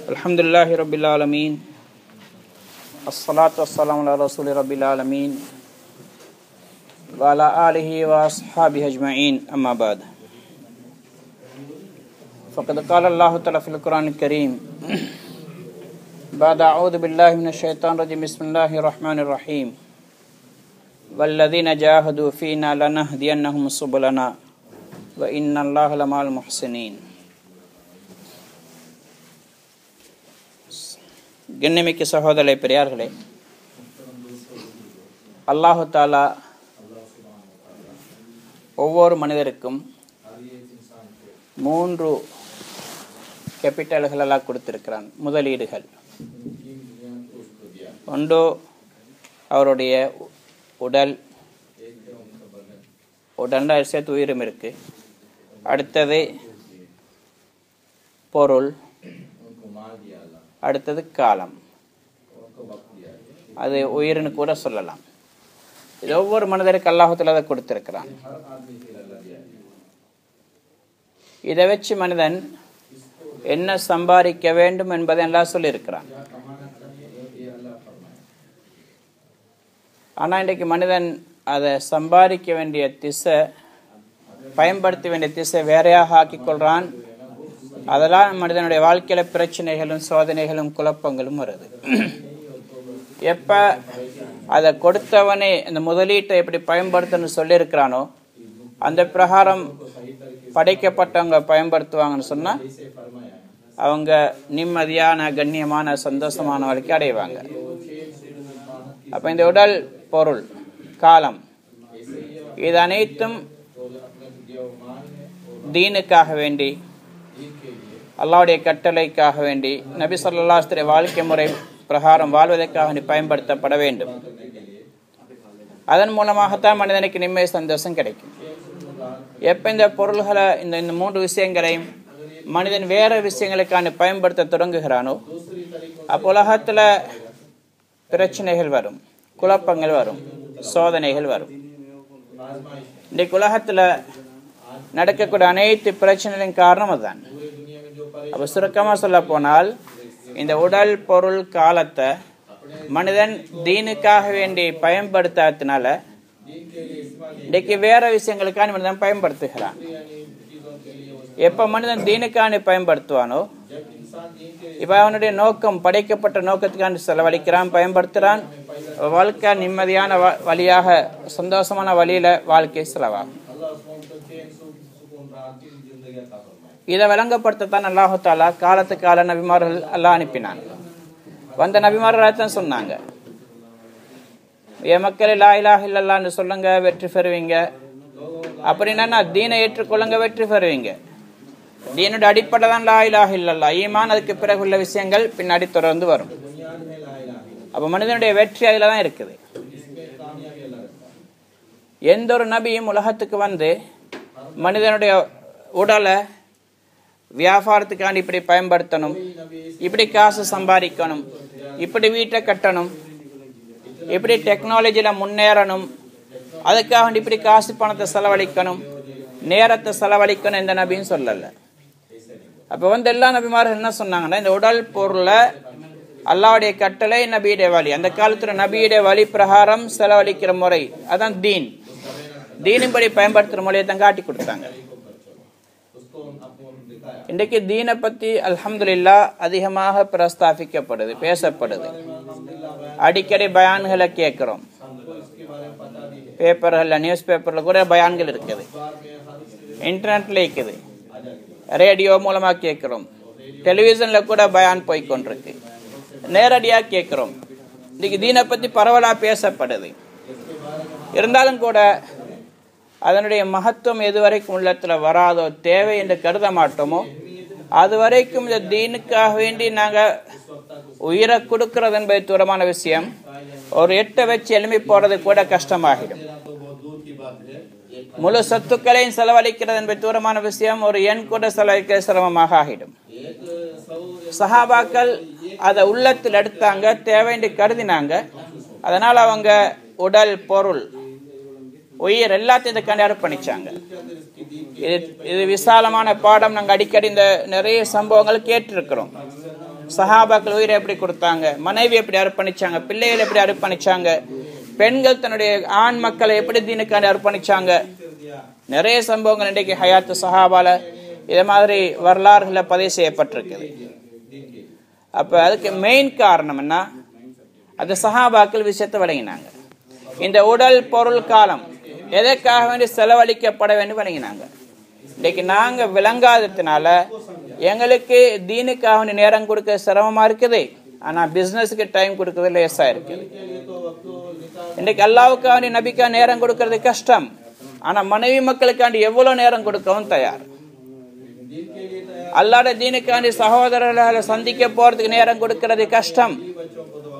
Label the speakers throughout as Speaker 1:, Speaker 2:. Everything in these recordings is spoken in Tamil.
Speaker 1: Alhamdulillahi Rabbil Alameen. As-salatu was-salamu ala Rasuli Rabbil Alameen wa ala alihi wa ashabihi ajma'in. Amma ba'd. Faqad qala Allahu ta'ala fil Qur'anil Kareem ba'da a'udhu billahi minash shaitanir rajim. Bismillahir rahmanir rahim. Walladhina jahadu fina lanahdiyannahum subulana wa inna Allaha lama'al muhsinin. கண்ணியமிக்க சகோதர பெரியார்களே, அல்லாஹு தாலா ஒவ்வொரு மனிதருக்கும் 3 கேபிட்டல்களெல்லாம் கொடுத்திருக்கிறான், முதலீடுகள். ஒன்று அவருடைய உடல் சேர்த்து உயிரும் இருக்கு. அடுத்தது பொருள், அடுத்தது காலம். அது உயிர்னு கூட சொல்லலாம். இது ஒவ்வொரு மனிதருக்கு அல்லாஹுத்தாலா அதை கொடுத்திருக்கிறான். இதை வச்சு மனிதன் என்ன சம்பாதிக்க வேண்டும் என்பதை எல்லாம் சொல்லியிருக்கிறான். ஆனால் இன்றைக்கு மனிதன் அதை சம்பாதிக்க வேண்டிய திசை, பயன்படுத்த வேண்டிய திசை வேறையாக ஆக்கிக் கொள்றான். அதெல்லாம் மனிதனுடைய வாழ்க்கையில பிரச்சனைகளும் சோதனைகளும் குழப்பங்களும் வருது. எப்ப அதை கொடுத்தவனே இந்த முதலீட்டை எப்படி பயன்படுத்தணும்னு சொல்லியிருக்கிறானோ அந்த பிரகாரம் படைக்கப்பட்டவங்க பயன்படுத்துவாங்கன்னு சொன்னா அவங்க நிம்மதியான கண்ணியமான சந்தோஷமான வாழ்க்கை அடைவாங்க. அப்ப இந்த உடல், பொருள், காலம் இது அனைத்தும் தீனுக்காக வேண்டி, அல்லாஹ்வுடைய கட்டளைக்காக வேண்டி, நபி ஸல்லல்லாஹு அலைஹி வஸல்லம் வாழ்க்கை முறை பிரகாரம் வாழ்வதற்காக பயன்படுத்தப்பட வேண்டும். அதன் மூலமாகத்தான் மனிதனுக்கு நிம்மதி சந்தோஷம் கிடைக்கும். எப்ப இந்த பொருள்களை இந்த 3 விஷயங்களையும் மனிதன் வேற விஷயங்களுக்கான பயன்படுத்த தொடங்குகிறானோ அப்போ உலகத்துல பிரச்சனைகள் வரும், குழப்பங்கள் வரும், சோதனைகள் வரும். இன்றைக்கு உலகத்துல நடக்கக்கூடிய அனைத்து பிரச்சனைகளின் காரணம் அதுதான். அப்ப சுருக்கமா சொல்ல போனால் இந்த உடல், பொருள், காலத்தை மனிதன் தீனுக்காக வேண்டி பயன்படுத்தாதனால இன்றைக்கு வேற விஷயங்களுக்கான மனிதன் பயன்படுத்துகிறான். எப்ப மனிதன் தீனுக்கான பயன்படுத்துவானோ இப்ப அவனுடைய நோக்கம் படைக்கப்பட்ட நோக்கத்துக்கான செலவழிக்கிறான், பயன்படுத்துறான். வாழ்க்கை நிம்மதியான வழியாக, சந்தோஷமான வழியில வாழ்க்கை செலவாகும். இதை விளங்கப்படுத்தத்தான் அல்லாஹு தாலா காலத்துக்கு கால நபிமார்கள் அல்லாஹ் அனுப்பினான். வந்த நபிமார்கள் தான் சொன்னாங்க, என் மக்கள் லா இலாஹ இல்லல்லாஹ்னு சொல்லுங்க, வெற்றி பெறுவீங்க. அப்படின்னா தீனை ஏற்றுக்கொள்ளுங்க, வெற்றி பெறுவீங்க. தீனுடைய அடிப்படை தான் லா இலாஹ இல்லல்லாஹ். ஈமான், அதுக்கு பிறகு உள்ள விஷயங்கள் பின்னாடி தொடர்ந்து வரும். அப்ப மனிதனுடைய வெற்றி அதுல தான் இருக்குது. எந்த ஒரு நபியும் உலகத்துக்கு வந்து மனிதனுடைய உடலை வியாபாரத்துக்காண்டி இப்படி பயன்படுத்தணும், இப்படி காசு சம்பாதிக்கணும், இப்படி வீட்டை கட்டணும், இப்படி டெக்னாலஜியில முன்னேறணும், அதுக்காக இப்படி காசு பணத்தை செலவழிக்கணும், நேரத்தை செலவழிக்கணும் எந்த நபியும் சொல்லல. அப்ப எல்லா நபிமார்கள் என்ன சொன்னாங்கன்னா, இந்த உடல் பொருளை அல்லாஹ்வுடைய கட்டளை, நபியுடைய வழி, அந்த காலத்துல நபியுடைய வழி பிரகாரம் செலவழிக்கிற முறை அதான் தீன். தீனின்படி பயன்படுத்துற முறையை தான் காட்டி கொடுத்தாங்க. இன்றைக்கு தீனை பத்தி அல்ஹம்துலில்லாஹ் அதிகமாக பிரஸ்தாபிக்கப்படுது, பேசப்படுது. அடிக்கடி பயான்களை கேட்கிறோம். பேப்பர்கள்ல, நியூஸ் பேப்பர்ல கூட பயான்கள் இருக்குது, இன்டர்நெட்ல இருக்குது, ரேடியோ மூலமா கேட்கிறோம், டெலிவிஷன்ல கூட பயான் போய்கொண்டிருக்கு, நேரடியா கேட்கிறோம். இன்னைக்கு தீனை பத்தி பரவலா பேசப்படுது. இருந்தாலும் கூட அதனுடைய மகத்துவம் எதுவரைக்கும் உள்ளத்துல வராதோ, தேவை என்று கருத மாட்டோமோ, அது வரைக்கும் இந்த தீனுக்காக வேண்டி நாங்க உயிரை கொடுக்கிறது என்பது தூரமான விஷயம். ஒரு 8 வச்சு எழுப்பி போறது கூட கஷ்டமாகிடும். முழு சொத்துக்களையும் செலவழிக்கிறது என்பது தூரமான விஷயம். ஒரு எண் கூட செலவழிக்க சிரமமாக ஆகிடும். சஹாபாக்கள் அதை உள்ளத்தில் எடுத்தாங்க, தேவை என்று கருதினாங்க. அதனால் அவங்க உடல், பொருள் உயிர் எல்லாத்தையும் இதுக்காண்டி அர்ப்பணிச்சாங்க. இது விசாலமான பாடம். நாங்கள் அடிக்கடி இந்த நிறைய சம்பவங்கள் கேட்டிருக்கிறோம். சஹாபாக்கள் உயிரை எப்படி கொடுத்தாங்க, மனைவி எப்படி அர்ப்பணிச்சாங்க, பிள்ளைகள் எப்படி அர்ப்பணிச்சாங்க, பெண்கள் தன்னுடைய ஆண் மக்களை எப்படி தீனுக்காண்டி அர்ப்பணிச்சாங்க. நிறைய சம்பவங்கள் இன்றைக்கு ஹயாத்து சஹாபால இதே மாதிரி வரலாறுகளை பதிவு செய்யப்பட்டிருக்குது. அப்ப அதுக்கு மெயின் காரணம் என்ன? அது சஹாபாக்கள் விஷயத்தை விளங்கினாங்க. இந்த உடல் பொருள் காலம் எதற்காக வேண்டி செலவழிக்கப்பட வேண்டும் விளங்கினாங்க. இன்னைக்கு நாங்க விளங்காததுனால எங்களுக்கு தீனுக்காக வேண்டி நேரம் கொடுக்க சிரமமா இருக்குது. ஆனா பிசினஸுக்கு டைம் கொடுக்கறது லேசா இருக்குது. இன்னைக்கு அல்லாவுக்காக வேண்டி நபிக்கா நேரம் கொடுக்கறது கஷ்டம். ஆனா மனைவி மக்களுக்காண்டி எவ்வளவு நேரம் கொடுக்கவும் தயார். அல்லாஹ்வுடைய தீனுக்காண்டி சகோதரர்களை சந்திக்க போறதுக்கு நேரம் கொடுக்கறது கஷ்டம்.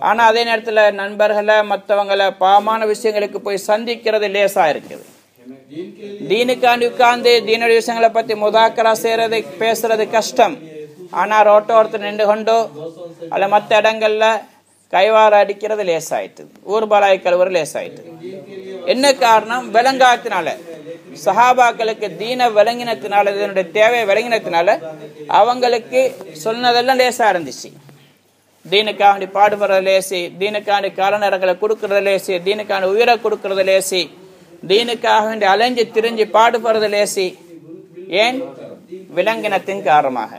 Speaker 1: ஆனா அதே நேரத்துல நண்பர்களை மற்றவங்களை பாவமான விஷயங்களுக்கு போய் சந்திக்கிறது லேசா இருக்குது. தீனுக்காண்டி உட்கார்ந்து தீனுடைய விஷயங்களை பத்தி முதாக்கரா செய்யறது பேசுறது கஷ்டம். ஆனா ரோட்டோரத்தில் நின்று கொண்டோ அல்ல மற்ற இடங்கள்ல கைவார அடிக்கிறது லேசாயிட்டு, ஊர்பலாய் கழுவுற லேசாயிட்டு. என்ன காரணம்? விளங்காத்தினால. சஹாபாக்களுக்கு தீன விளங்கினத்தினால, இதனுடைய தேவை விளங்கினத்தினால அவங்களுக்கு சொன்னதெல்லாம் லேசா இருந்துச்சு. தீனுக்காண்டி பாடுபடுறது லேசி, தீனுக்காண்டி காலநேரங்களை கொடுக்கறது லேசி, தீனுக்காண்டி உயிரை கொடுக்கறது லேசி, தீனுக்காக வேண்டி அலைஞ்சு திரிஞ்சு பாடுபடுறது லேசி. ஏன்? விளங்கினத்தின் காரணமாக.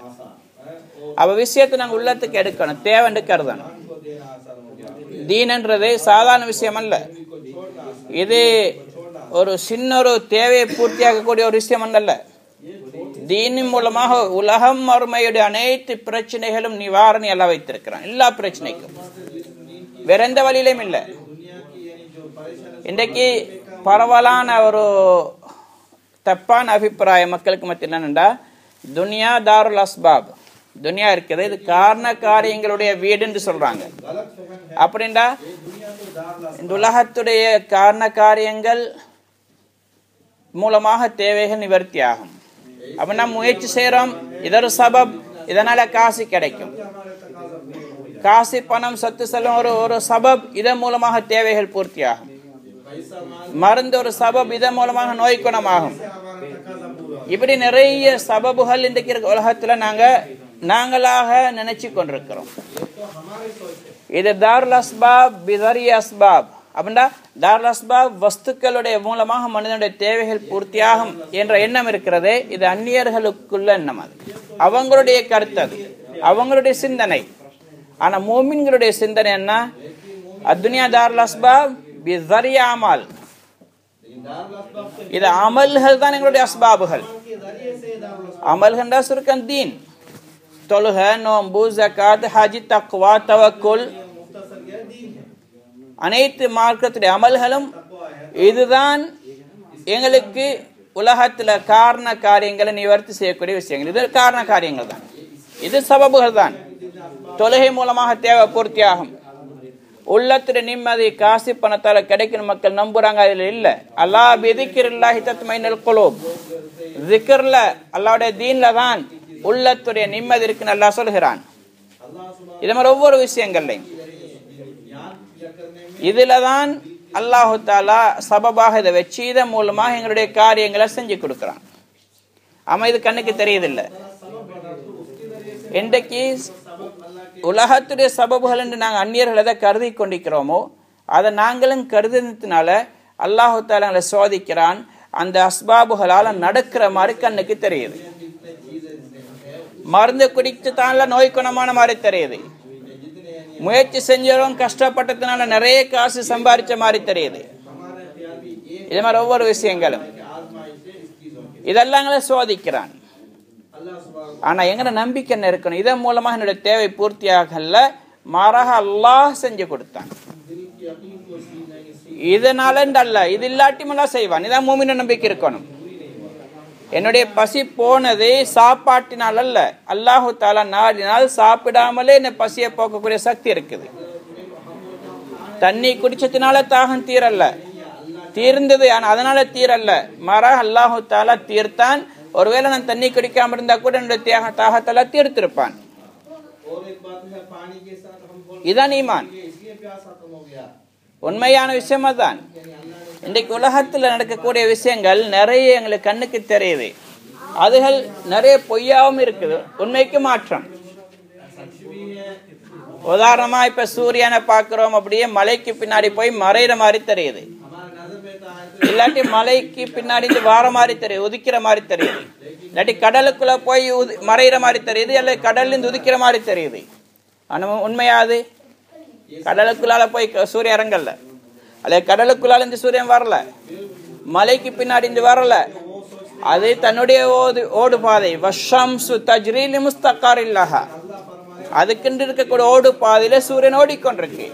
Speaker 1: அவ விஷயத்தை நாங்க உள்ளத்துக்கு எடுக்கணும், தேவைன்னு கருதணும். தீனன்றது சாதாரண விஷயம் அல்ல. இது ஒரு சின்ன ஒரு தேவையை பூர்த்தியாக்கக்கூடிய ஒரு விஷயம் அல்ல. தீனின் மூலமாக உலகம் மறுமையுடைய அனைத்து பிரச்சனைகளும் நிவாரணி எல்லாம் வைத்திருக்கிறான். எல்லா பிரச்சனைக்கும் வேற எந்த வழியிலும் இல்லை. இன்றைக்கு பரவலான ஒரு தப்பான அபிப்பிராயம் மக்களுக்கு மத்தியில் என்னண்டா, துனியா தாருல் அஸ்பாப், துனியா இருக்குது இது காரண காரியங்களுடைய வீடு என்று சொல்றாங்க. அப்படின்டா இந்த உலகத்துடைய காரண காரியங்கள் மூலமாக தேவைகள் நிவர்த்தி ஆகும். அப்ப நம்ம முயற்சி செய்யறோம், இதொரு சபப், இதனால காசு கிடைக்கும். காசு பணம் சொத்து செல்வம் ஒரு சபப், இதன் மூலமாக தேவைகள் பூர்த்தி ஆகும். மருந்து ஒரு சபப், இதன் மூலமாக நோய் குணமாகும். இப்படி நிறைய சபபுகள் இன்றைக்கு இருக்க உலகத்துல நாங்களாக நினைச்சு கொண்டிருக்கிறோம். இது தாருல் அஸ்பாப் பிதரி அஸ்பாப். அப்படின்னா தாருல் அஸ்பாப் வஸ்துக்களுடைய மூலமாக மனிதனுடைய தேவைகள் பூர்த்தியாகும் என்ற எண்ணம் இருக்கிறது. இது அந்நியர்களுக்குள்ள எண்ணம். அது அவங்களுடைய கருத்து, அது அவங்களுடைய சிந்தனை. ஆனா மோமின்களுடைய சிந்தனை என்ன? அத்துனியா தாருல் அஸ்பாப் பிதரி அமல். இது அமல்கள் தான் எங்களுடைய அஸ்பாபுகள். அமல்கள் சுருக்கம் தீன், தொழுக, நோம்பு, ஜகாத், ஹஜ், தக்வா, தவக்குல், அனைத்து மார்க்கத்துடைய அமல்களும் இதுதான் எங்களுக்கு உலகத்துல காரண காரியங்களை நிவர்த்தி செய்யக்கூடிய விஷயங்கள். இது காரண காரியங்கள் தான், இது சபபுகள் தான். தொழுகை மூலமாக தேவை பூர்த்தியாகும். உள்ளத்துடைய நிம்மதி காசு பணத்தால கிடைக்கணும் மக்கள் நம்புறாங்க, அதுல இல்ல. அல்லாஹ் பிதிக்ரில்லாஹி தத்மைனுல் குலூப், ஜிக்ர்ல அல்லாஹ்வுடைய தீன்ல தான் உள்ளத்துடைய நிம்மதி இருக்குன்னு அல்லாஹ் சொல்கிறான். இது மாதிரி ஒவ்வொரு விஷயங்கள்லையும் இதுலதான் அல்லாஹு தாலா சபபாக இதை வச்சு இதன் மூலமாக எங்களுடைய காரியங்களை செஞ்சு கொடுக்கிறான். ஆமா, இது கண்ணுக்கு தெரியுதில்லை. இன்றைக்கு உலகத்துடைய சபபுகள் என்று நாங்கள் அந்நியர்கள் எதை கருதி கொண்டிருக்கிறோமோ அதை நாங்களும் கருதினத்தினால அல்லாஹு தாலா எங்களை சோதிக்கிறான். அந்த அஸ்பாபுகளால் நடக்கிற மாதிரி கண்ணுக்கு தெரியுது. மருந்து குடிச்சுத்தான்ல நோய் குணமான மாதிரி தெரியுது. முயற்சி செஞ்சவங்க கஷ்டப்பட்டதுனால நிறைய காசு சம்பாதிச்ச மாதிரி தெரியுது. இது மாதிரி ஒவ்வொரு விஷயங்களும் இதெல்லாம் சோதிக்கிறான். ஆனா எங்கட நம்பிக்கை என்ன இருக்கணும்? இதன் மூலமாக என்னுடைய தேவை பூர்த்தியாகல, மாறாக அல்லாஹ் செஞ்சு கொடுத்தான். இதனால அல்ல, இது இல்லாட்டிமெல்லாம் செய்வான். இதான் மூமின நம்பிக்கை இருக்கணும். என்னுடைய பசி போனது சாப்பாட்டினால் அல்ல, அல்லாஹு தாலா நாடினால் சாப்பிடாமலே என்ன பசியை போக்கக்கூடிய சக்தி இருக்குது. தண்ணி குடிச்சதுனால தாகம் தீரல்ல, தீர்ந்தது ஆனா அதனால தீரல்ல, மாறாக அல்லாஹு தாலா தீர்த்தான். ஒருவேளை நான் தண்ணி குடிக்காம இருந்தா கூட என்னுடைய தாகத்தெல்லாம் தீர்த்திருப்பான். இதான் ஈமான். உண்மையான விஷயம் அதுதான். இன்றைக்கு உலகத்தில் நடக்கக்கூடிய விஷயங்கள் நிறைய எங்களுக்கு கண்ணுக்கு தெரியுது. அதுகள் நிறைய பொய்யாவும் இருக்குது, உண்மைக்கு மாற்றம். உதாரணமா இப்ப சூரியனை பார்க்கிறோம், அப்படியே மலைக்கு பின்னாடி போய் மறைகிற மாதிரி தெரியுது. இல்லாட்டி மலைக்கு பின்னாடி வார மாதிரி தெரியுது, உதிக்கிற மாதிரி தெரியுது. இல்லாட்டி கடலுக்குள்ள போய் மறைகிற மாதிரி தெரியுது, அல்ல கடல்ல இருந்து உதிக்கிற மாதிரி தெரியுது. ஆனா உண்மையாது? கடலுக்குள்ளால போய் சூரியன் இறங்கல, அல்ல கடலுக்குள்ளால இருந்து சூரியன் வரல, மலைக்கு பின்னாடி இருந்து வரல. அது தன்னுடைய ஓடு பாதை. வஷம்சு தஜ்ரீ லிமுஸ்தகாரில்லஹா, அதுக்குன்னு இருக்கக்கூடிய ஓடு பாதையில சூரியன் ஓடிக்கொண்டிருக்கு.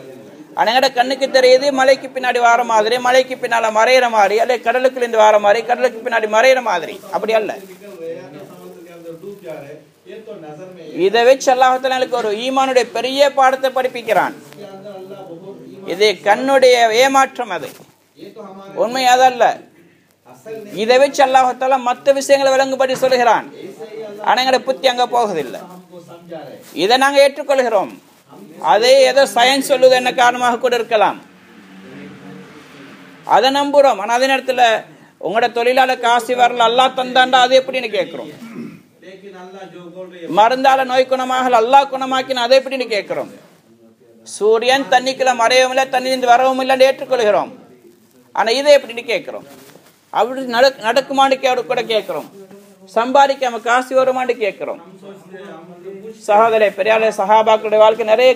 Speaker 1: அனங்கட கண்ணுக்கு தெரியுது மலைக்கு பின்னாடி வார மாதிரி, மலைக்கு பின்னால மறையிற மாதிரி, அல்ல கடலுக்குள்ள இருந்து வார மாதிரி, கடலுக்கு பின்னாடி மறையிற மாதிரி. அப்படி அல்ல. இதை வச்சு அல்லாஹ் தஆலா ஒரு ஈமானுடைய பெரிய பாடத்தை படிப்பிக்கிறான். இது கண்ணுடைய ஏமாற்றம், அது உண்மை அதல்ல. இதை வச்சு அல்லாஹ் தஆலா மற்ற விஷயங்களை விளங்கும்படி சொல்லுகிறான். அனங்கட புத்தி அங்க போகுதில்லை. இதை நாங்க ஏற்றுக்கொள்கிறோம். அதே ஏதோ சயின்ஸ் சொல்லுது என்ன காரணமாக கூட இருக்கலாம், அதை நம்புறோம். ஆனா அதே நேரத்துல உங்களோட தொழிலாளர் காசு வரல, அல்லாஹ் தந்தாண்டா, அது எப்படின்னு கேட்கிறோம். மருந்தால நோய் குணமாக அல்லாஹ் குணமாக்கின, அதை எப்படின்னு கேட்கிறோம். சூரியன் தண்ணிக்குள்ள மறையவும் இல்லை, தண்ணி வரவும் இல்லைன்னு ஏற்றுக்கொள்கிறோம். ஆனா இதை எப்படின்னு கேட்கிறோம். அப்படி நடக்குமான்னு கூட கேட்கிறோம். சம்பாதிக்காம காசு வருமான்னு கேட்கிறோம். சகோதரே பெரியாலே, சஹாபாக்களுடைய வாழ்க்கை நிறைய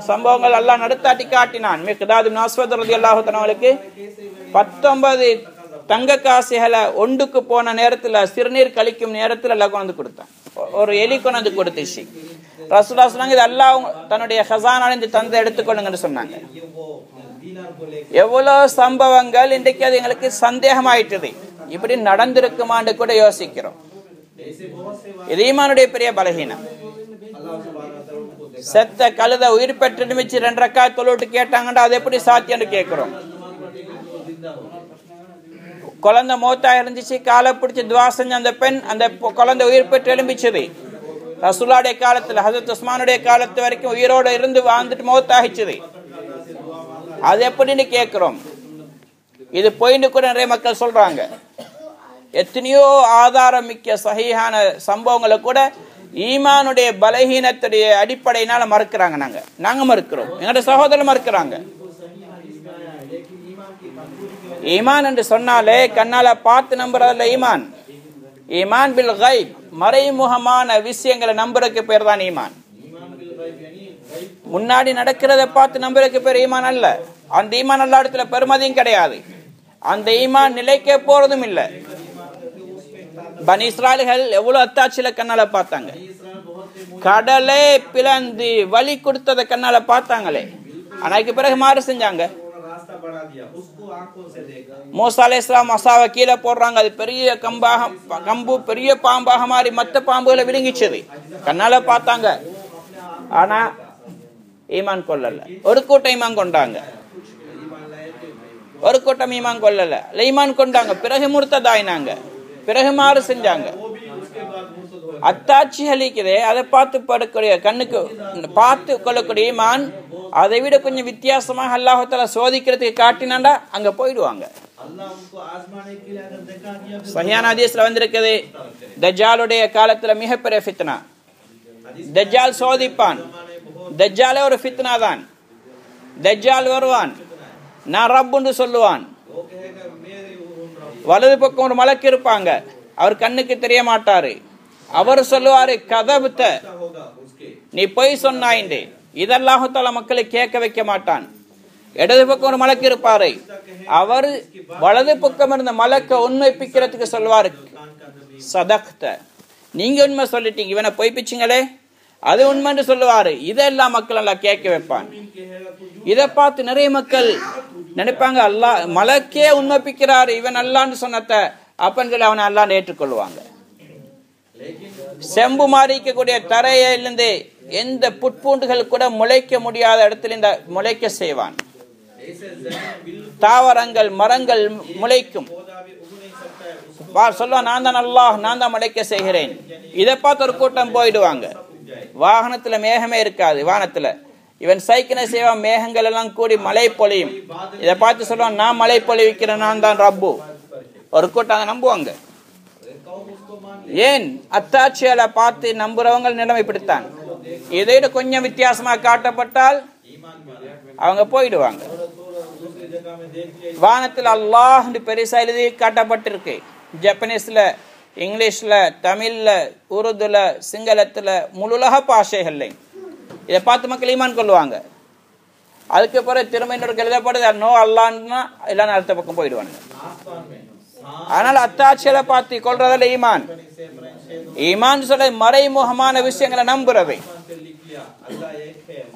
Speaker 1: சம்பவங்கள் அல்லாஹ் நடத்தாட்டி காட்டினான். மிக்தாத் இப்னு அஸ்வத் ரலியல்லாஹு தஆலா அவர்களுக்கு 19 தங்க காசுகளை ஒன்றுக்கு போன நேரத்துல, சிறுநீர் கழிக்கும் நேரத்துல எல்லாம் கொண்டு கொடுத்தான். ஒரு எலி கொண்டு கொடுத்துச்சு. ரசூலுல்லாஹ் சொன்னாங்க, இது அல்லாஹ் தன்னுடைய ஹஸானால தந்தை எடுத்துக்கொள்ளுங்கன்னு சொன்னாங்க. எவ்வளவு சம்பவங்கள் இன்றைக்கு அது எங்களுக்கு சந்தேகமாயிட்டது. இப்படி நடந்திருக்குமான்னு கூட யோசிக்கிறோம். இது ஈமானுடைய பெரிய பலகீனம். செத்த கழுத உயிர் பெற்று நிமிச்சு 2 ரக்காத் தொழுட்டு கேட்டாங்கடா, அது எப்படி சாத்தியம்னு கேட்கிறோம். குழந்தை மௌத்தா இருந்துச்சு, காலை பிடிச்சி துவா செஞ்ச அந்த பெண், அந்த குழந்தை உயிர் பெற்று எழும்பிச்சது. ரசூலுல்லாஹ்வுடைய காலத்துல, ஹஜ்ரத் உஸ்மானுடைய காலத்து வரைக்கும் உயிரோட இருந்து வாழ்ந்துட்டு மௌத்தாகிச்சது. அது எப்படின்னு கேட்கிறோம். இது பொய்னு கூட நிறைய மக்கள் சொல்றாங்க. எத்தனையோ ஆதாரம் மிக்க சஹீஹான சம்பவங்களை கூட ஈமானுடைய பலஹீனத்துடைய அடிப்படையினால மறுக்கிறாங்க. நாங்க மறுக்கிறோம், எங்களோட சகோதரர் மறுக்கிறாங்க. ஈமான் என்று சொன்னாலே கண்ணால பார்த்து நம்புறதுல ஈமான். ஈமான் பில் கைப், மறைமுகமான விஷயங்களை நம்புறதுக்கு பேர் தான் ஈமான். முன்னாடி நடக்கிறத பார்த்து நம்புறதுக்கு பேர் ஈமான் அல்ல. அந்த ஈமான் எல்லா இடத்துல பெருமதியும் கிடையாது. அந்த ஈமான் நிலைக்க போறதும் இல்லை. பனி இஸ்ராயல்கள் எவ்வளவு அத்தாட்சியில கண்ணால பார்த்தாங்க. கடலை பிளந்து வலி கொடுத்தத கண்ணால பார்த்தாங்களே, ஆனாக்கு பிறகு மாறு செஞ்சாங்க. மூசா அலைஹிஸ்ஸலாம் அசாவை கீழே போடுறாங்க, அது பெரிய கம்பு பெரிய பாம்பாக மாறி மற்ற பாம்புகளை விழுங்கிச்சது. கண்ணால பார்த்தாங்க, ஆனா ஈமான் கொள்ளல. ஒரு கூட்டம் ஈமான் கொண்டாங்க, ஒரு கூட்டம் ஈமான் கொள்ளல. ஈமான் கொண்டாங்க, பிறகு முர்த்ததாயினாங்க, பிறகு மாறு செஞ்சாங்க. அத்தாட்சி அளிக்குதே, அதை பார்த்து படக்கூடிய கண்ணுக்கு பார்த்து கொள்ளக்கூடிய ஈமான் அதை விட கொஞ்சம் வித்தியாசமாக அல்லாஹ் தஆலா சோதிக்கிறதுக்கு காட்டினாண்டா அங்க போயிடுவாங்க. சஹீஹான ஹதீஸ்ல வந்திருக்குது, தஜ்ஜாலுடைய காலத்துல மிகப்பெரிய ஃபித்னா. தஜ்ஜால் சோதிப்பான். தஜ்ஜாலே ஒரு ஃபித்னா தான். தஜ்ஜால் வருவான், நான் ரப்புன்னு சொல்லுவான். வலது பக்கம் ஒரு மலக்கு இருப்பாங்க, அவர் கண்ணுக்கு தெரிய மாட்டாரு. அவர் சொல்லுவாரு, கதபுத்த, நீ பொய் சொன்னாயிண்டே. இதெல்லாம் மக்களை கேட்க வைக்க மாட்டான். இடது பக்கம் ஒரு மலக்கு இருப்பாரு, அவர் வலது பக்கம் இருந்த மலக்க உண்மைப்பிக்கிறதுக்கு சொல்லுவாரு, சதக்த, நீங்க உண்மை சொல்லிட்டீங்க, இவனை பொய்ப்பிச்சிங்களே, அது உண்மைன்னு சொல்லுவாரு. இதெல்லாம் மக்கள் எல்லாம் கேட்க வைப்பான். இதை பார்த்து நிறைய மக்கள் நினைப்பாங்க, அல்லாஹ் மலக்கே உண்மைப்பிக்கிறாரு, இவன் அல்லான்னு சொன்னத அப்பன்னு சொல்லி அவனை அல்லான்னு ஏற்றுக்கொள்வாங்க. செம்பு மாறிக்கக்கூடிய தரையிலிருந்து எந்த புட்பூண்டுகள் கூட முளைக்க முடியாத இடத்துல இந்த முளைக்க செய்வான். தாவரங்கள் மரங்கள் முளைக்கும். சொல்லுவான், நான் தான் அல்லாஹ், நான் தான் முளைக்க செய்கிறேன். இதை பார்த்து ஒரு கூட்டம் போயிடுவாங்க. வாகனத்துல மேகமே இருக்காது, வானத்துல இவன் சைக்கினை செய்வான், மேகங்கள் எல்லாம் கூடி மழை பொழியும். இதை பார்த்து சொல்லுவான், நான் மழை பொழிவிக்கிறேன், நான் தான் ரப்பு. ஒரு கூட்டம் அதை நம்புவாங்க. ஏன்? அத்தாட்சியால பார்த்து நம்புறவங்க நிலைமை இப்படித்தான். இதை கொஞ்சம் வித்தியாசமா காட்டப்பட்டால் அவங்க போயிடுவாங்க. வானத்தில் அல்லாஹ் பெருசா எழுதி காட்டப்பட்டிருக்கு. ஜப்பனீஸ்ல, இங்கிலீஷ்ல, தமிழ்ல, உருதுல, சிங்களத்துல, முழுலக பாஷைகள்ல. இதை பார்த்து மக்கள் ஈமான் கொள்வாங்க. அதுக்கு பிறகு திரும்ப இன்னொரு எழுதப்படுது நோ அல்லான்னா இல்லைன்னு அடுத்த பக்கம் போயிடுவாங்க. அதனால அத்தாட்சியில பார்த்து கொள்றதில்ல ஈமான். ஈமான் சொல்ல மறைமுகமான விஷயங்களை நம்புறது.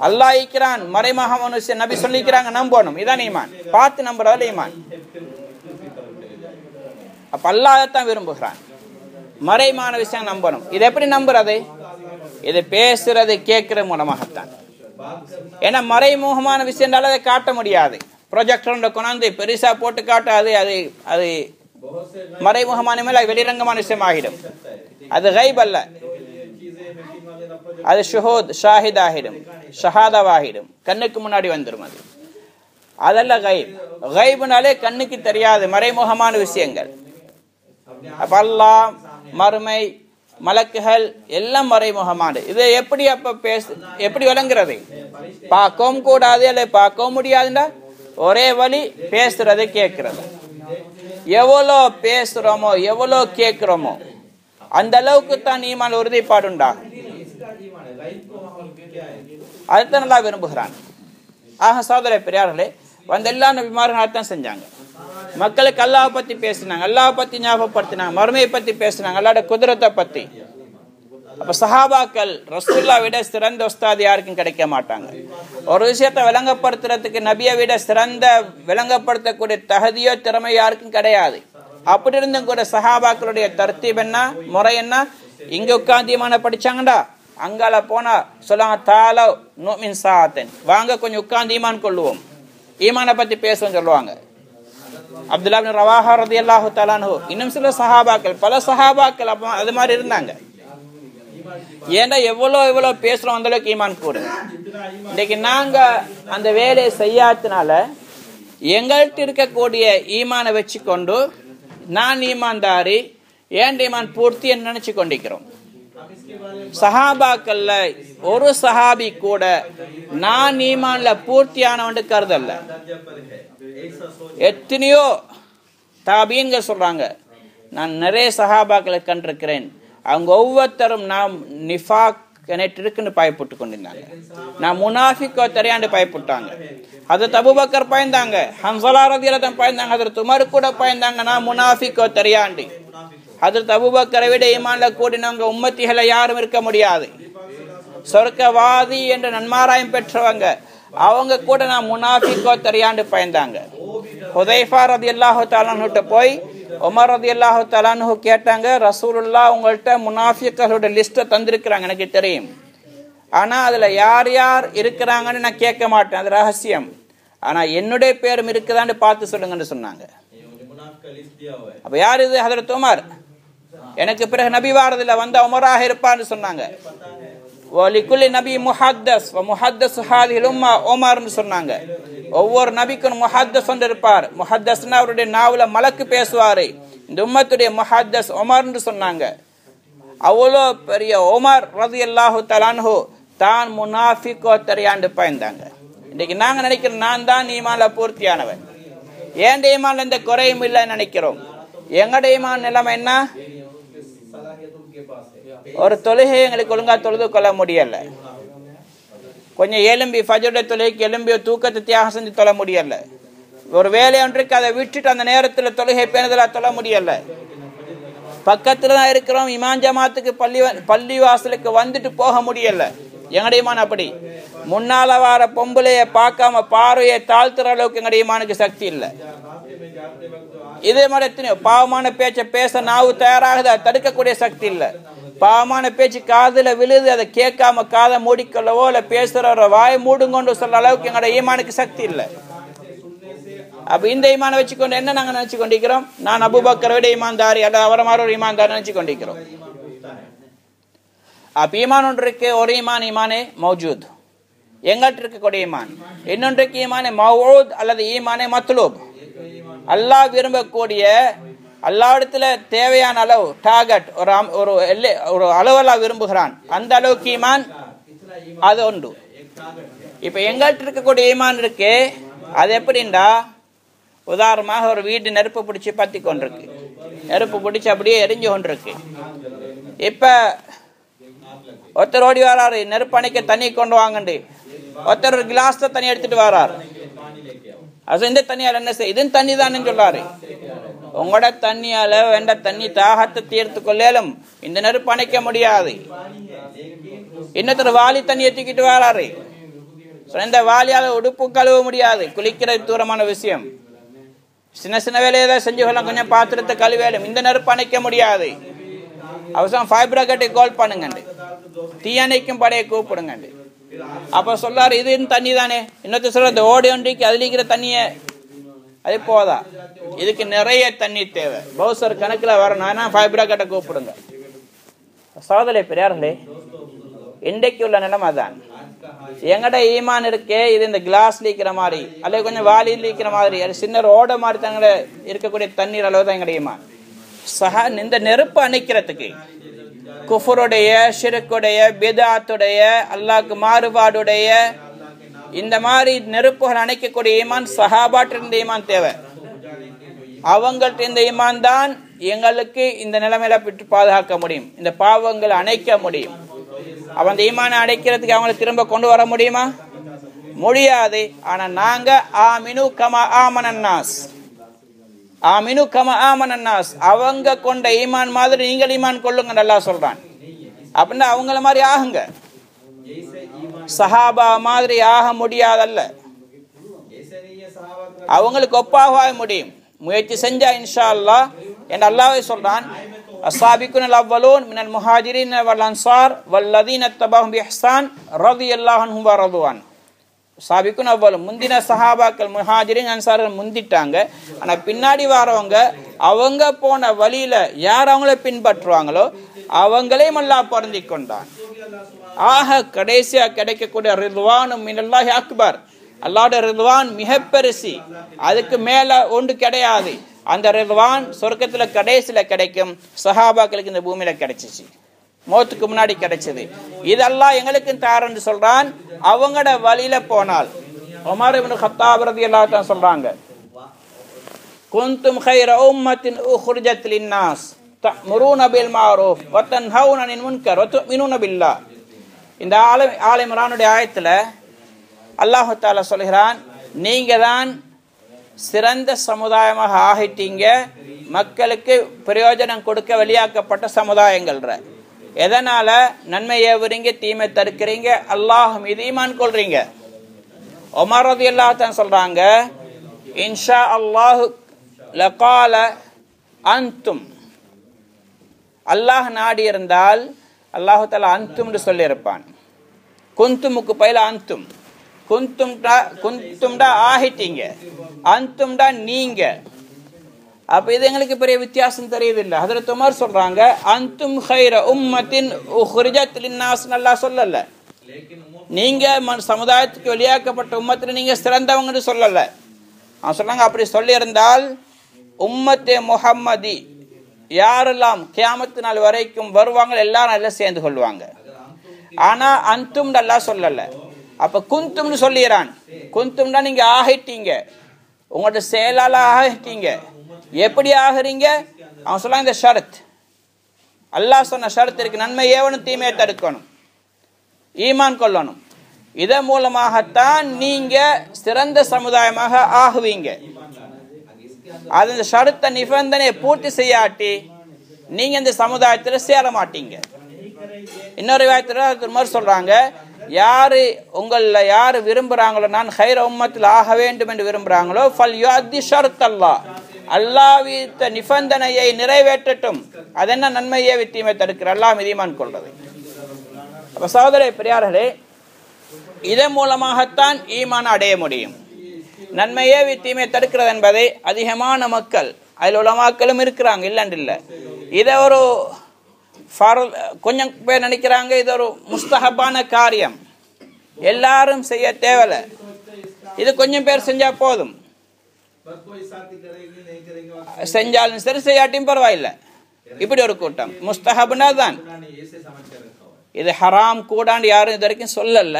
Speaker 1: அல்லாஹ் இருக்கிறான், மறைமுகமான விஷயம் நபி சொல்லிக்கிறாங்க, நம்பணும். இதான் ஈமான். பார்த்து நம்புறதில்ல ஈமான். அப்ப அல்லாஹ்தான் விரும்புகிறான், மறைமான விஷயம் நம்பணும். இது எப்படி நம்புறது? இது பேசுறது கேட்கிற மூலமாகத்தான். ஏன்னா மறைமுகமான விஷயம் அதை காட்ட முடியாது. ப்ரொஜெக்டர் கொண்டாந்து பெருசா போட்டு காட்டாது. அது அது மறைமுகமான மேல வெளிரங்கமான விஷயம் ஆகிடும். அது கைப் அல்ல, அது ஷுஹூத் ஷாஹித் ஆகிடும், ஷஹாதாவாகிடும், கண்ணுக்கு முன்னாடி வந்துடும். அது அதல்ல கைப். கைப்னாலே கண்ணுக்கு தெரியாது மறைமுகமான விஷயங்கள். அப்ப அல்லாஹ், மறுமை, மலக்குகள் எல்லாம் மறைமுகமானது. இது எப்படி அப்ப எப்படி விளங்குறது? பார்க்கவும் கூடாது அல்ல பார்க்கவும் முடியாதுண்டா ஒரே வழி பேசுறது கேட்கிறது. எவ்வளோ பேசுறோமோ எவ்வளோ கேட்கிறோமோ அந்த அளவுக்கு தான் ஈமான் உறுதிப்பாடுண்டா. அதுதான் நல்லா விரும்புகிறான். ஆக சகோதர பெரியார்களே, வந்த எல்லா நபிமார்கள் தான் செஞ்சாங்க. மக்களுக்கு அல்லாஹ் பத்தி பேசினாங்க, அல்லாஹ் பத்தி ஞாபகப்படுத்தினாங்க, மறுமையை பத்தி பேசினாங்க, அல்லாஹ்வுடைய குதிரத்தை பத்தி. அப்ப சஹாபாக்கள் ரசூலுல்லாஹ் விட சிறந்த உஸ்தாத் யாருக்கும் கிடைக்க மாட்டாங்க. ஒரு விஷயத்தை விளங்கப்படுத்துறதுக்கு நபியை விட சிறந்த விளங்கப்படுத்தக்கூடிய தகுதியோ திறமை யாருக்கும் கிடையாது. அப்படி இருந்தும் கூட சஹாபாக்களுடைய தர்த்தீப் என்ன, முறை என்ன? இங்க உட்கார்ந்து ஈமான படிச்சாங்கடா, அங்கால போனா சொல்லுவாங்க தாலோ நுமின் சாத்தன், வாங்க கொஞ்சம் உட்கார்ந்து ஈமான் கொள்ளுவோம், ஈமானை பத்தி பேசுவோம் சொல்லுவாங்க. அப்துல்லா இப்னு ரவாஹா ரலியல்லாஹு தஆலா அன்ஹு, இன்னும் சில சஹாபாக்கள், பல சஹாபாக்கள் அது மாதிரி இருந்தாங்க. ஏன்னா எவ்வளோ பேசுறோம் அந்த அளவுக்கு ஈமான் கூட. இன்னைக்கு நாங்க அந்த வேலையை செய்யாதனால எங்கள்கிட்ட இருக்கக்கூடிய ஈமானை வச்சு கொண்டு நான் ஈமான்தாரி, ஏன் ஈமான் பூர்த்தி என்று நினைச்சு கொண்டிருக்கிறோம். சஹாபாக்கள்ல ஒரு சஹாபி கூட நான் ஈமான்ல பூர்த்தியானவன் கருதல்ல. எத்தனையோ தாபீன்கள் சொல்றாங்க, நான் நிறைய சஹாபாக்களை கண்டிருக்கிறேன், அவங்க ஒவ்வொருத்தரும் நாம் நிஃபாக் இருக்குன்னு பயப்பட்டு கொண்டிருந்தாங்க, நான் முனாஃபிக்கோ தெரியாண்டு பயப்பட்டாங்க. ஹஜ்ரத் அபூபக்கர் பயந்தாங்க, ஹன்ஸலா ரலியல்லாஹு அன்ஹு பயந்தாங்க, ஹஜ்ரத் உமர் கூட பயந்தாங்க, நான் முனாஃபிக்கோ தெரியாண்டு. ஹஜ்ரத் அபூபக்கரை விட ஈமான்ல கூடினவங்க உம்மத்திகளை யாரும் இருக்க முடியாது. சொர்க்கவாதி என்ற நன்மாராயம் பெற்றவங்க, அவங்க கூட நான் முனாஃபிக்கோ தெரியாண்டு பயந்தாங்க. ஹுதைஃபா ரலியல்லாஹு தஆலா அன்ஹு போய் உமர் ரலியல்லாஹு தஆலா அன்ஹு கேட்டாங்க, ரசூலுல்லாஹ் உங்கள்கிட்ட முனாஃபிக்களோட லிஸ்ட்டை தந்திருக்கிறாங்க, எனக்கு தெரியும், ஆனா அதுல யார் யார் இருக்கிறாங்கன்னு நான் கேட்க மாட்டேன், அது ரகசியம், ஆனா என்னுடைய பேரும் இருக்குதான்னு பார்த்து சொல்லுங்கன்னு சொன்னாங்க. அப்ப யார் இது? ஹஜ்ரத் உமர். எனக்கு பிறகு நபி வாரதுல வந்த உமராக இருப்பான்னு சொன்னாங்க. வலிகுல்லி நபி முஹத்தஸ் வ முஹத்தஸ் ஹாதிஹில் உம்ம உமர்னு சொன்னாங்க. ஒவ்வொரு நபிக்கும் முஹத்தஸ் ஒன்று இருப்பார். முஹத்தஸ்னா அவருடைய நாவுல மலக்கு பேசுவாரு. இந்த உம்மத்துடைய முஹத்தஸ் உமர்னு சொன்னாங்க. அவ்வளோ பெரிய உமர் ரலியல்லாஹு தஆலா அன்ஹு தான் முனாஃபிக்கோ தெரியாண்டு பயந்தாங்க. இன்னைக்கு நாங்க நினைக்கிறோம் நான் தான் ஈமான்ல பூர்த்தியானவன், ஏன் ஈமான்ல எந்த குறையும் இல்லைன்னு நினைக்கிறோம். எங்கட ஈமான் நிலைமை என்ன? ஒரு தொழுகை எங்களுக்கு ஒழுங்கா தொழுது கொள்ள முடியல, கொஞ்சம் எலும்பி ஃபஜ்ருடைய தொழுகைக்கு எலும்பி தூக்கத்தை தியாகம் செஞ்சு தொழ முடியல, ஒரு வேலை ஒன்றுக்கு அதை விட்டுட்டு அந்த நேரத்தில் தொழுகை பேணுதலா தொழ முடியல, பக்கத்துல தான் இருக்கிறோம், இமாம் ஜமாத்துக்கு பள்ளி வாசலுக்கு வந்துட்டு போக முடியல. எங்கடைய ஈமான் அப்படி. முன்னால வார பொம்பளைய பார்க்காம பார்வையை தாழ்த்துற அளவுக்கு எங்கடைய ஈமானுக்கு சக்தி இல்லை. இதே மாதிரி எத்தனையோ பாவமான பேச்சை பேச நாவு தயாராகுது, அதை தடுக்கக்கூடிய சக்தி இல்லை. பாவமான பேச்சு காதுல விழுது, அதை கேட்காம காதை மூடிக்கொள்ளவோ இல்ல பேசுற வாய் மூடுங்கொண்டு சொல்ற அளவுக்கு எங்களோட ஈமானுக்கு சக்தி இல்லை. அப்ப இந்த ஈமானை வச்சுக்கொண்டு என்ன நாங்க நினைச்சு கொண்டிருக்கிறோம்? நான் அபூபக்கரை விட ஈமான்தாரி அல்ல அவரை மாதிரி ஒரு ஈமான்தாரி நினைச்சு கொண்டிருக்கிறோம். அப்ப ஈமான் ஒன்று இருக்கு, ஒரு ஈமானே மௌஜூத். எங்கள்கிட்ட இருக்கக்கூடிய ஈமான். இன்னொன்றைக்கு ஈமானே மௌஊத் அல்லது ஈமானே மத்லூப். அல்லாஹ் விரும்பக்கூடிய அல்லாஹ்விடத்துல தேவையான அளவு டார்கெட் ஒரு அளவெல்லாம் விரும்புகிறான், அந்த அளவுக்கு ஈமான் அது உண்டு. இப்ப எங்கள்கிட்ட இருக்கக்கூடிய ஈமான் இருக்கு, அது எப்படின்னா உதாரணமாக ஒரு வீட்டு நெருப்பு பிடிச்சி பத்தி கொண்டிருக்கு, நெருப்பு பிடிச்சி அப்படியே எரிஞ்சு கொண்டிருக்கு. இப்ப ஒருத்தர் ஓடி வராரு, நெருப்பு அணைக்க தண்ணி கொண்டு வாங்கண்டு. ஒருத்தர் ஒரு கிளாஸ் தண்ணி எடுத்துட்டு வராரு. அது இந்த தண்ணியால என்ன செய்ய, இதுன்னு தண்ணி தானே சொல்றாரு. உங்களோட தண்ணியால வேண்ட தண்ணி தாகத்தை தீர்த்து கொள்ளும், இந்த நெருப்பு அணைக்க முடியாது. இன்னொருத்தர் வாலி தண்ணியை தூக்கிட்டு வராரு. இந்த வாலியால உடுப்பு கழுவ முடியாது, குளிக்கிறது தூரமான விஷயம். சின்ன சின்ன வேலையை தான் செஞ்சு கொள்ளலாம், கொஞ்சம் பாத்திரத்தை கழுவேலும், இந்த நெருப்பு அணைக்க முடியாது. அவசரம் ஃபைபர் கட்டி கால் பண்ணுங்க, தீயணைக்கும் படையை கூப்பிடுங்க. அப்ப சொல்லாரு இது தண்ணி தானே. இன்னொருத்தர் சொல்ற இந்த ஓடி ஒன்றிக்கு அதுல இருக்கிற தண்ணிய அது போதா, இதுக்கு நிறைய தண்ணி தேவை, பவுசர் கணக்குல வரணும், ஃபைபர் கட்ட கூப்பிடுங்க. சோதனை பெரியார்களே, இன்றைக்கு உள்ள நிலைமை தான். எங்கட ஈமான் இருக்கே, இது இந்த கிளாஸ் லீக்கிற மாதிரி அல்லது கொஞ்சம் வாலி லீக்கிற மாதிரி, அது சின்ன ஓட மாதிரி தங்களை இருக்கக்கூடிய தண்ணீர் அளவு தான் எங்கட ஈமான். இந்த நெருப்பு அணைக்கிறதுக்கு குஃபருடைய, ஷிர்க்குடைய, பிதாத்துடைய, அல்லாஹ்க்கு மாறுபாடுடைய இந்த மாதிரி நெருப்புகள் அணைக்கக்கூடிய ஈமான் சஹாபாட்ட இந்த ஈமான் தேவை. அவங்கள்ட்ட இந்த ஈமான் தான் எங்களுக்கு இந்த நிலைமையில பெற்று பாதுகாக்க முடியும், இந்த பாவங்களை அணைக்க முடியும். அவன் அந்த ஈமானை அடைக்கிறதுக்கு அவங்களை திரும்ப கொண்டு வர முடியுமா? முடியாது. ஆனா நாங்க ஆமினு கமா ஆமனன்னாஸ், ஆமினு கமா ஆமனன்னாஸ், அவங்க கொண்ட ஈமான் மாதிரி நீங்கள் ஈமான் கொள்ளுங்க நல்லா சொல்றான். அப்படின்னா அவங்கள மாதிரி ஆகுங்க. சஹாபா மாதிரி ஆக முடியாதல்ல, அவங்களுக்கு ஒப்பாக முடியும். முயற்சி செஞ்சா இன்ஷா அல்லாஹ் என்று அல்லாஹ்வே சொல்றான். அஸ்ஸாபிகுனல் அவ்வலூன் மினல் முஹாஜிரின் வல் அன்சார் வல்லதீன தபஹும் பிஇஹ்சான் ரலியல்லாஹு அன்ஹும் வ ரதுவான். சாபிகுன் அவ்வலும் முந்தின சஹாபாக்கள் முஹாஜிரின் அன்சார்கள் முந்திட்டாங்க. ஆனா பின்னாடி வரவங்க அவங்க போன வழியில யார் அவங்கள பின்பற்றுவாங்களோ அவங்களையும் அல்லாஹ் பொருந்தி கொண்டான். ஆக கடைசியா கிடைக்கக்கூடிய ரிதுவானும் மினல்லாஹி அக்பர், அல்லாஹ்வுடைய ரிதுவான் மிக பெருசி, அதுக்கு மேல ஒன்று கிடையாது. அந்த ரிதுவான் சொர்க்கத்துல கடைசியில கிடைக்கும். சஹாபாக்களுக்கு இந்த பூமியில கிடைச்சிச்சு, மௌத்துக்கு முன்னாடி கிடைச்சது. இதெல்லாம் எங்களுக்கு தாரன்னு சொல்றான். அவங்களோட வழியில போனால் உமர் இப்னு கத்தாப் ரலியல்லாஹு அன்ஹு சொல்றாங்க, குந்தும் கைர உம்மத்தின் உக்ரிஜத் லின்னாஸ் தஅமுரூன பில் மஅரூஃப் வ தன்ஹவுன அனில் முன்கர் வ துமினூன பில்லாஹ். இந்த ஆல இம்ரானுடைய ஆயத்துல அல்லாஹ் தஆலா சொல்கிறான், நீங்க தான் சிறந்த சமுதாயமாக ஆகிட்டீங்க, மக்களுக்கு பிரயோஜனம் கொடுக்க வெளியாக்கப்பட்ட சமுதாயங்கள். எதனால? நன்மை ஏவுறீங்க, தீமை தடுக்கிறீங்க, அல்லாஹ் மீது ஈமான் கொள்றீங்க. உமர் ரலியல்லாஹு அன்ஹு சொல்றாங்க, இன்ஷா அல்லாஹ் லகால அன்தும், அல்லாஹ் நாடி இருந்தால் அல்லாஹ் தஆலா அன்தும்னு சொல்லி இருப்பான். குந்துமுக்கு பயில அன்தும், குந்தும்டா ஆகிட்டீங்க, அன்தும்டா நீங்க. அப்ப இது எங்களுக்கு பெரிய வித்தியாசம் தெரியுது இல்ல. ஹஜ்ரத் உமர் சொல்றாங்க, அன்தும் கைர உம்மத்தின் உக்ரிஜத் லின்னாஸ் அல்லாஹ் சொல்லல, நீங்க சமுதாயத்துக்கு வெளியாக்கப்பட்ட உம்மத்துல நீங்க சிறந்தவங்கன்னு சொல்லல. அவன் சொன்னாங்க, அப்படி சொல்லி இருந்தால் உம்மத்தே முஹம்மதி யாரெல்லாம் கியாமத்து நாள் வரைக்கும் வருவாங்க எல்லாரும் எல்லாம் சேர்ந்து கொள்வாங்க. ஆனா அன்தும் அல்லாஹ் சொல்லல. அப்ப குந்தும்னு சொல்லிறான். குந்தும்னா நீங்க ஆகிட்டீங்க, உங்களோட செயலால ஆகிட்டீங்க. எப்படி ஆகுறீங்க? அவன் சொல்ல, இந்த ஷரத் அல்லாஹ் சொன்ன ஷரத் இருக்கு, நன்மை ஏவனும் தீமையை தடுக்கணும், ஈமான் கொள்ளணும். இதன் மூலமாகத்தான் நீங்க சிறந்த சமுதாயமாக ஆகுவீங்க. அது இந்த ஷரத்தை நிபந்தனையை பூர்த்தி செய்யாட்டி நீங்க இந்த சமுதாயத்தில் சேர மாட்டீங்க. இன்னொரு வாய்ப்பு சொல்றாங்க, யாரு உங்கள யாரு விரும்புறாங்களோ, நான் ஹைர உம்மத்தில் ஆக வேண்டும் என்று விரும்புறாங்களோ, ஃபல் யுஅத்தி ஷர்த் அல்லாஹ், அல்லாஹ் விதித்த நிபந்தனையை நிறைவேற்றட்டும். அது என்ன? நன்மையை தீமை தடுக்கிற அல்லாஹ் மீது ஈமான் கொள்றது. அப்ப சகோதரரே பெரியார்களே, இதன் மூலமாகத்தான் ஈமான் அடைய முடியும். நன்மையே தீமை தடுக்கிறது என்பதை அதிகமான மக்கள், அதில் உலமாக்களும் இருக்கிறாங்க, இல்லைன்னு இல்லை, இதை ஒரு கொஞ்சம் பேர் நினைக்கிறாங்க இது ஒரு முஸ்தஹபான காரியம். எல்லாரும் செய்ய தேவையில்லை. இது கொஞ்சம் பேர் செஞ்சா போதும். செஞ்சாலும் சரி செய்யாட்டியும் பரவாயில்லை. இப்படி ஒரு கூட்டம் முஸ்தஹப்னா தான். இது ஹராம் கூடான்னு யாரும் இது வரைக்கும் சொல்லல.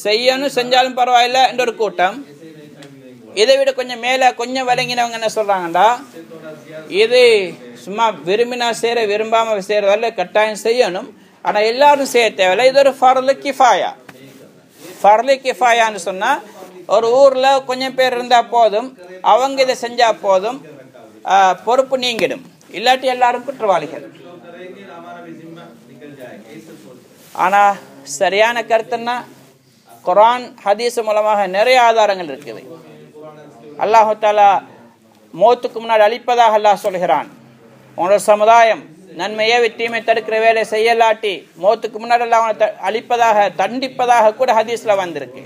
Speaker 1: செய்யணும் செஞ்சாலும் பரவாயில்லை என்ற ஒரு கூட்டம். இதை விட கொஞ்சம் மேல கொஞ்சம் விளங்கினவங்க என்ன சொல்றாங்கடா, இது சும்மா விரும்பினா செய்யற விரும்பாம செய்யறதால கட்டாயம் செய்யணும், ஆனா எல்லாரும் செய்ய தேவையில்லை. இது ஒரு ஃபர்லு கிஃபாயா. ஃபர்லு கிஃபாயான்னு சொன்னா ஒரு ஊர்ல கொஞ்சம் பேர் இருந்தா போதும், அவங்க இதை செஞ்சா போதும், பொறுப்பு நீங்கிடும். இல்லாட்டி எல்லாரும் குற்றவாளிகள். ஆனா சரியான கருத்துன்னா குர்ஆன் ஹதீஸ் மூலமாக நிறைய ஆதாரங்கள் இருக்குது. அல்லாஹ் தஆலா மௌத்துக்கு முன்னாடி அழிப்பதாக அல்லாஹ் சொல்கிறான். உங்களோட சமுதாயம் நன்மையே தீமை தடுக்கிற வேலை செய்யலாட்டி மௌத்துக்கு முன்னாடி அல்லாஹ் அழிப்பதாக தண்டிப்பதாக கூட ஹதீஸ்ல வந்திருக்கு.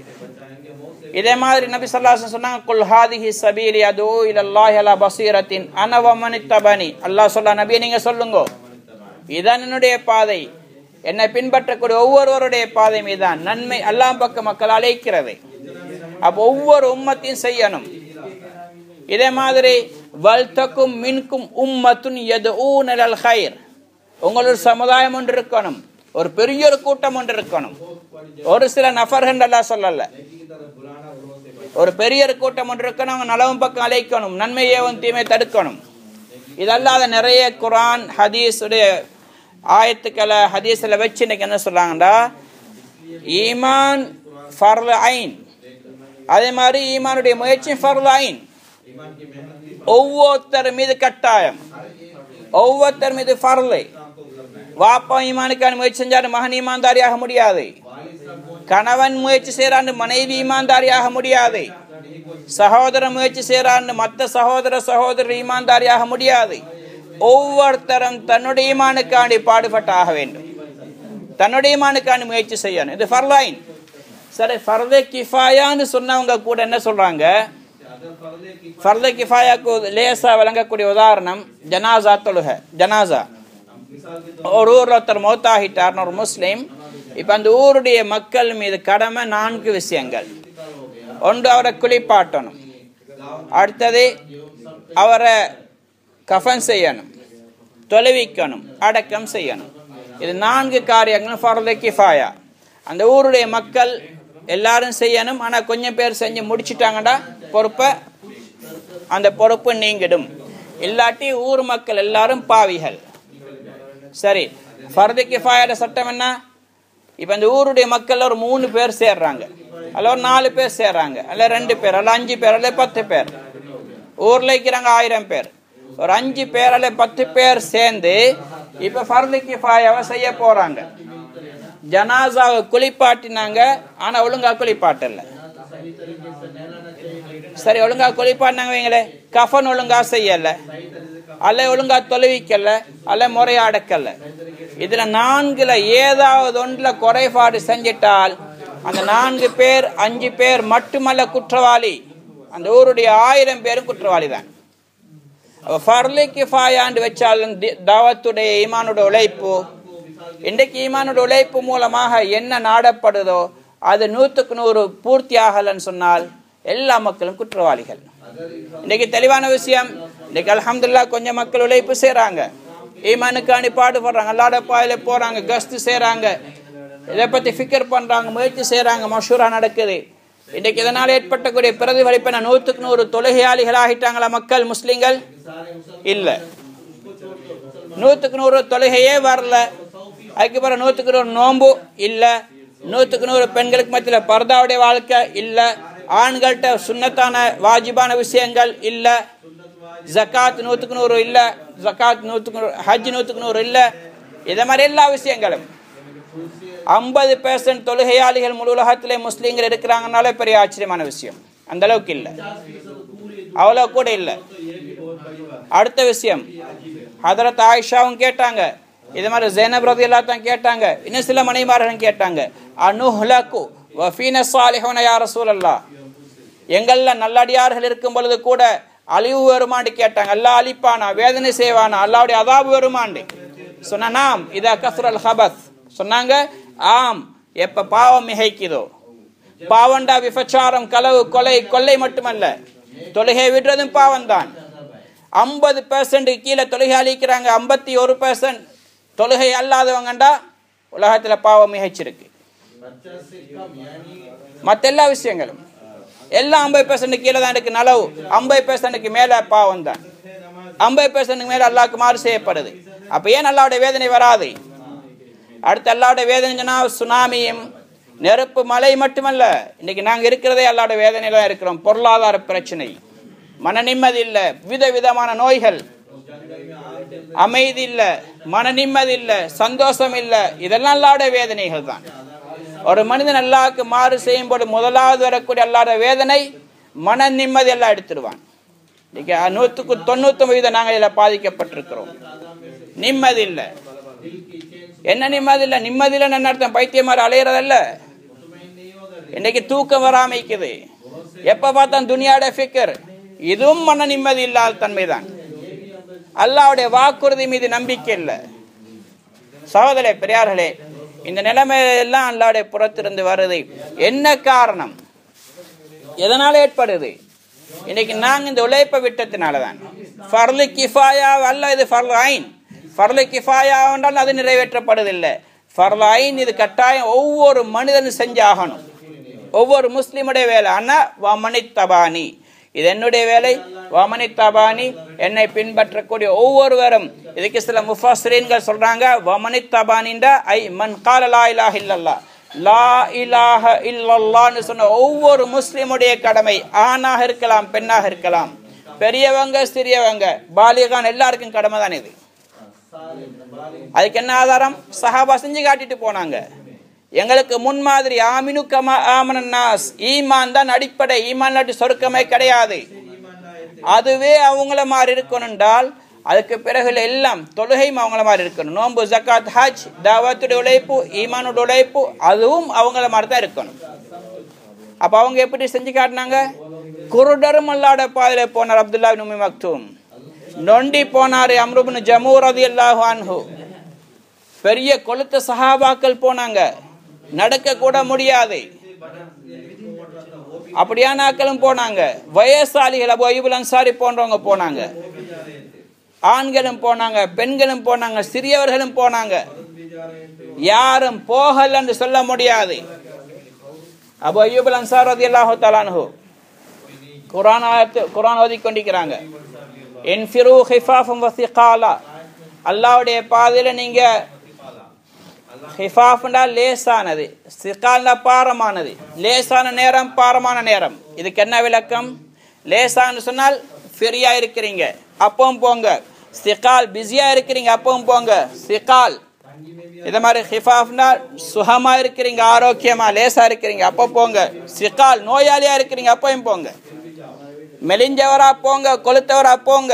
Speaker 1: இதே மாதிரி நபி ஸல்லல்லாஹு அலைஹி வஸல்லம் சொன்னாங்க, குல் ஹாதிஹி சபீலி அதூ இலல்லாஹி அலா பஸீரத்தின் அன வ மனித்தபனி. அல்லாஹ் சொல்ல, நபியே நீங்க சொல்லுங்க, இதான் என்னுடைய பாதை, என்னை பின்பற்றக்கூடிய ஒவ்வொருவருடைய பாதை மீதான் நன்மை அல்லாஹ் பக்கம் மக்கள் அழைக்கிறது. அப்போ ஒவ்வொரு உம்மத்தையும் செய்யணும். இதே மாதிரி வல்தக்கும் மின்கும் உம்மத்துன் யதுஊன இலல் கைர். உங்களோட சமுதாயம் ஒன்று இருக்கணும், ஒரு பெரிய ஒரு கூட்டம் ஒன்று இருக்கணும். ஒரு சில நபர்கள் அல்லாஹ் சொல்லல, ஒரு பெரிய ஒரு கூட்டம் ஒன்று இருக்கணும். அவங்க நலவும் பக்கம் அழைக்கணும், நன்மையே தீமை தடுக்கணும். இதல்லாத நிறைய குர்ஆன் ஹதீஸ் ஆயத்துக்களை ஹதீஸ்ல வச்சு இன்னைக்கு என்ன சொல்றாங்கடா, ஈமான் ஃபர்லு ஐன். அதே மாதிரி ஈமானுடைய முயற்சி ஃபர்லு ஐன். ஒவ்வொருத்தர் மீது கட்டாயம், ஒவ்வொருத்தர் மீது ஃபர்லு. வாப்பா ஈமானுக்கான முயற்சி செஞ்சாரு, மகன் ஈமான்தாரியாக முடியாது. கணவன் முயற்சி செய்யறான்னு மனைவி ஈமான்தாரியாக முடியாது. சகோதரன் முயற்சி செய்யறான்னு மற்ற சகோதரர் ஈமான்தாரியாக முடியாது. ஒவ்வொருத்தரும் தன்னுடைய ஈமானுக்காண்டி பாடுபட்டாக வேண்டும், தன்னுடைய ஈமானுக்காண்டி முயற்சி செய்யணும். இது ஃபர்லைன். சரி, ஃபர்லே கிஃபாயான்னு சொன்னவங்க கூட என்ன சொல்றாங்க, ஃபர்லே கிஃபாயாக்கு லேசா விளங்கக்கூடிய உதாரணம் ஜனாசா தொழுகை. ஜனாசா ஒரு ஊர்ல ஒருத்தர் மௌத்தாகிட்டார்னு ஒரு முஸ்லீம். இப்ப அந்த ஊருடைய மக்கள் மீது கடமை 4 விஷயங்கள். ஒன்று, அவரை குளிப்பாட்டணும். அடுத்தது, அவரை கஃன் செய்யணும், தொலைவிக்கணும், அடக்கம் செய்யணும். இது 4 காரியங்களும் ஃபர்லே கிஃபாயா. அந்த ஊருடைய மக்கள் எல்லாரும் செய்யணும். ஆனா கொஞ்சம் பேர் செஞ்சு முடிச்சுட்டாங்கடா அந்த பொறுப்பு நீங்கிடும். இல்லாட்டி ஊர் மக்கள் எல்லாரும் பாவிகள். சரி, ஃபர்து கிஃபாயோட சட்டம் என்ன? இப்ப இந்த ஊருடைய மக்கள் ஒரு 3 பேர் சேர்றாங்க, அல்ல ஒரு 4 பேர் சேர்றாங்க, அல்ல 2 பேர், அல்ல 5 பேர், அல்ல 10 பேர். ஊர்ல இருக்கிறாங்க 1000 பேர். ஒரு 5 பேர் அல்ல 10 பேர் சேர்ந்து இப்ப ஃபர்து கிஃபாயாவை செய்ய போறாங்க. ஜனாசாவை குளிப்பாட்டினாங்க, ஆனா ஒழுங்கா குளிப்பாட்டல. சரி, ஒழுங்கா குளிப்பாட்டினாங்க வைங்களே, கஃன் ஒழுங்கா செய்யல, அல்ல ஒழுங்கா தொலைவிக்கல, அல்ல முறையா அடக்கல. இதுல 4ல ஏதாவது ஒன்றுல குறைபாடு செஞ்சிட்டால் அந்த 4 பேர் 5 பேர் மட்டுமல்ல குற்றவாளி, அந்த ஊருடைய 1000 பேரும் குற்றவாளி தான். ஃபர்லு கிஃபாயாண்டு வச்சாலும் தாவத்துடைய ஈமானுடைய உழைப்பு, இன்றைக்கு ஈமானுடைய உழைப்பு மூலமாக என்ன நாடப்படுதோ அது 100க்கு 100 பூர்த்தி ஆகலன்னு சொன்னால் எல்லா மக்களும் குற்றவாளிகள். இன்னைக்கு தெளிவான விஷயம். இன்னைக்கு அல்ஹம்துலில்லாஹ் கொஞ்சம் மக்கள் உழைப்பு செய்யறாங்க, ஈமானுக்காண்டி பாடுபடுறாங்க, அல்லாஹ்ட பாதையில போறாங்க, கஸ்து செய்யறாங்க, இதை பத்தி ஃபிக்கர் பண்றாங்க, முயற்சி செய்யறாங்க, மஷூரா நடக்குது. இன்னைக்கு இதனால் ஏற்பட்டக்கூடிய பிரதிபலிப்பு 100க்கு 100 தொழுகையாளிகள் ஆகிட்டாங்களா மக்கள் முஸ்லிம்கள்? இல்ல, 100க்கு 100 தொழுகையே வரல. அதுக்கு பிறகு 100க்கு 100 நோன்பு இல்ல, 100க்கு 100 பெண்களுக்கு மத்தியில பர்தாவுடைய வாழ்க்கை இல்ல, ஆண்கள்ட்ட சுன்னத்தான வாஜிபான விஷயங்கள் இல்ல, ஜகாத் 100க்கு 100 இல்ல, ஜகாத் 100க்கு 100, ஹஜ் 100க்கு 100 இல்ல. இத மாதிரி எல்லா விஷயங்களும் 50% தொழுகையாளிகள் முழு உலகத்திலே முஸ்லீம்கள் இருக்கிறாங்கனாலே பெரிய ஆச்சரியமான விஷயம். அந்த அளவுக்கு இல்ல, அவ்வளவு கூட இல்ல. அடுத்த விஷயம், ஹதரத் ஆயிஷாவும் கேட்டாங்க, இது மாதிரி ஸைனப் ரலியல்லாஹு அன்ஹா கேட்டாங்க, இன்னும் சில மனைவிமார்களும் கேட்டாங்க, அனுஹ்லகு வ ஃபீனா ஸாலிஹூன யா ரசூலல்லாஹ், எங்கள்ல நல்லடியார்கள் இருக்கும் பொழுது கூட அழிவு வருமாண்டு கேட்டாங்க. அல்லாஹ் அழிப்பானா, வேதனை செய்வானா, அல்லாஹ்வுடைய அதாபு வருமாண்டு சொன்னா, நாம் இதா கஸ்ரல் ஹபஸ் சொன்னாங்க, ஆம், எப்ப பாவம் மிகைக்குதோ, பாவண்டா விபச்சாரம், களவு, கொள்ளை மட்டுமல்ல, தொழுகை விடுறதும் பாவம் தான். 50% கீழே தொழுகை அளிக்கிறாங்க, 51% தொழுகை அல்லாதவங்கண்டா உலகத்துல பாவம் மிகைச்சிருக்கு. மற்ற எல்லா விஷயங்களும் எல்லாம் 50% கீழே தான் இருக்கு. நலவு 50% மேல பாவம் தான். 50% மேல அல்லாஹ்க்கு மாறு செய்யப்படுது. அப்ப ஏன் அல்லாஹ்வுடைய வேதனை வராது? அடுத்து அல்லாஹ்வுடைய வேதனை சொன்னா சுனாமியும் நெருப்பு மழை மட்டுமல்ல, இன்னைக்கு நாங்க இருக்கிறதே அல்லாஹ்வுடைய வேதனையில தான் இருக்கிறோம். பொருளாதார பிரச்சனை, மன நிம்மதி இல்ல, விதவிதமான நோய்கள், அமைதி இல்ல, மன நிம்மதி இல்ல, சந்தோஷம் இல்ல, இதெல்லாம் அல்லாஹ்வுடைய வேதனைகள் தான். ஒரு மனிதன் அல்லாஹ்வுக்கு மாறு செய்யும் போது முதலாவது வரக்கூடிய அல்லாஹ்வுடைய வேதனை மன நிம்மதி எல்லாம் எடுத்துருவான். 100% நாங்கள் இதில் பாதிக்கப்பட்டிருக்கிறோம். நிம்மதி இல்லை. என்ன நிம்மதி இல்லை? நிம்மதி இல்லைன்னு என்ன அர்த்தம்? பைத்தியமாரி அலையிறதல்ல. இன்னைக்கு தூக்கம் வராமைக்குது, எப்ப பார்த்தா துனியாட ஃபிக்கர், இதுவும் மன நிம்மதி இல்லாத தன்மைதான். அல்லாஹ்வுடைய வாக்குறுதி மீது நம்பிக்கை இல்லை. சகோதரே பெரியார்களே, இந்த நிலைமையெல்லாம் அல்லாஹ்வுடைய புறத்திலிருந்து வருது. என்ன காரணம்? எதனால ஏற்படுது? இன்னைக்கு நாங்க இந்த உழைப்பை விட்டத்தினாலதான். ஃபர்லு கிஃபாயா அல்ல, இது ஃபர்லு ஐன். ஃபர்லு கிஃபாயா என்றால் அது நிறைவேற்றப்படுவதில்லை. ஃபர்லு ஐன் இது கட்டாயம் ஒவ்வொரு மனிதனும் செஞ்சாகணும். ஒவ்வொரு முஸ்லிமுடைய வேலை. ஆனா வமனி தபானி, இது என்னுடைய வேலை. வமனி தபானி, என்னை பின்பற்றக்கூடிய ஒவ்வொருவரும். இதுக்கு சில முஃபஸ்ஸிரீன்கள் சொல்றாங்க, வமனி தபானிண்டா ஐ மன் கால லா இலாஹ இல்லல்லாஹ், லா இலாஹ இல்லல்லாஹ்னு சொன்ன ஒவ்வொரு முஸ்லிமுடைய கடமை. ஆணாக இருக்கலாம், பெண்ணாக இருக்கலாம், பெரியவங்க சிறியவங்க, பாலிகான், எல்லாருக்கும் கடமை தான் இது. அதுக்கு என்ன ஆதாரம்? சஹாபா செஞ்சு காட்டிட்டு போனாங்க. எங்களுக்கு முன்மாதிரி ஆமினு கமா ஆமனன் நாஸ், ஈமான் தான் அடிப்படை. ஈமான் இல்லாட்டி சொர்க்கமே கிடையாது. அதுவே அவங்கள மாதிரி இருக்கணும் என்றால் அதுக்கு பிறகு எல்லாம் தொழுகையும் அவங்கள மாதிரி இருக்கணும். நோன்பு, ஜக்காத், ஹஜ், தாவத்துடைய உழைப்பு, ஈமானுடைய உழைப்பு, அதுவும் அவங்கள மாதிரி தான் இருக்கணும். அப்ப அவங்க எப்படி செஞ்சு காட்டினாங்க? குருடரும் அல்லாஹ்வுடைய பாதையில போனார் அப்துல்லா இப்னு உம்மி மக்தூம். நொண்டி போனாரு அம்ரு இப்னு ஜமூர் ரலியல்லாஹு அன்ஹு. பெரிய கொளுத்த சஹாபாக்கள் போனாங்க, நடக்க கூட முடியாது. அப்படியான ஆட்களும் போனாங்க. வயசாளிகள் அபூ அய்யூப் அன்சாரி போன்றவங்க போனாங்க. ஆண்களும் போனாங்க, பெண்களும் போனாங்க, சிறியவர்களும் போனாங்க. யாரும் போகல என்று சொல்ல முடியாது. அபூ அய்யூப் அன்சாரி ரலியல்லாஹு தஆலா அன்ஹு குர்ஆன் ஓதி கொண்டிருக்கிறாங்க. இன்ஃபிரு ஹிஃபாஃபன் வ ஸிகாலா, அல்லாஹ்வுடைய பாதையில நீங்க, ஹிஃபாஃப்னா லேசானது, ஸிகால்னா பாரமானது. லேசான நேரம், பாரமான நேரம். இதுக்கு என்ன விளக்கம்? லேசான்னு சொன்னால் ஃப்ரீயா இருக்கிறீங்க, அப்பவும் போங்க. ஸிகால் பிஸியா இருக்கிறீங்க, அப்பவும் போங்க. ஸிகால் இத மாதிரி. ஹிஃபாஃப்னா சுகமா இருக்கிறீங்க, ஆரோக்கியமா லேசா இருக்கிறீங்க, அப்போ போங்க. ஸிகால் நோயாளியா இருக்கிறீங்க, அப்பவும் போங்க. மெலிஞ்சவரா போங்க, கொளுத்தவரா போங்க,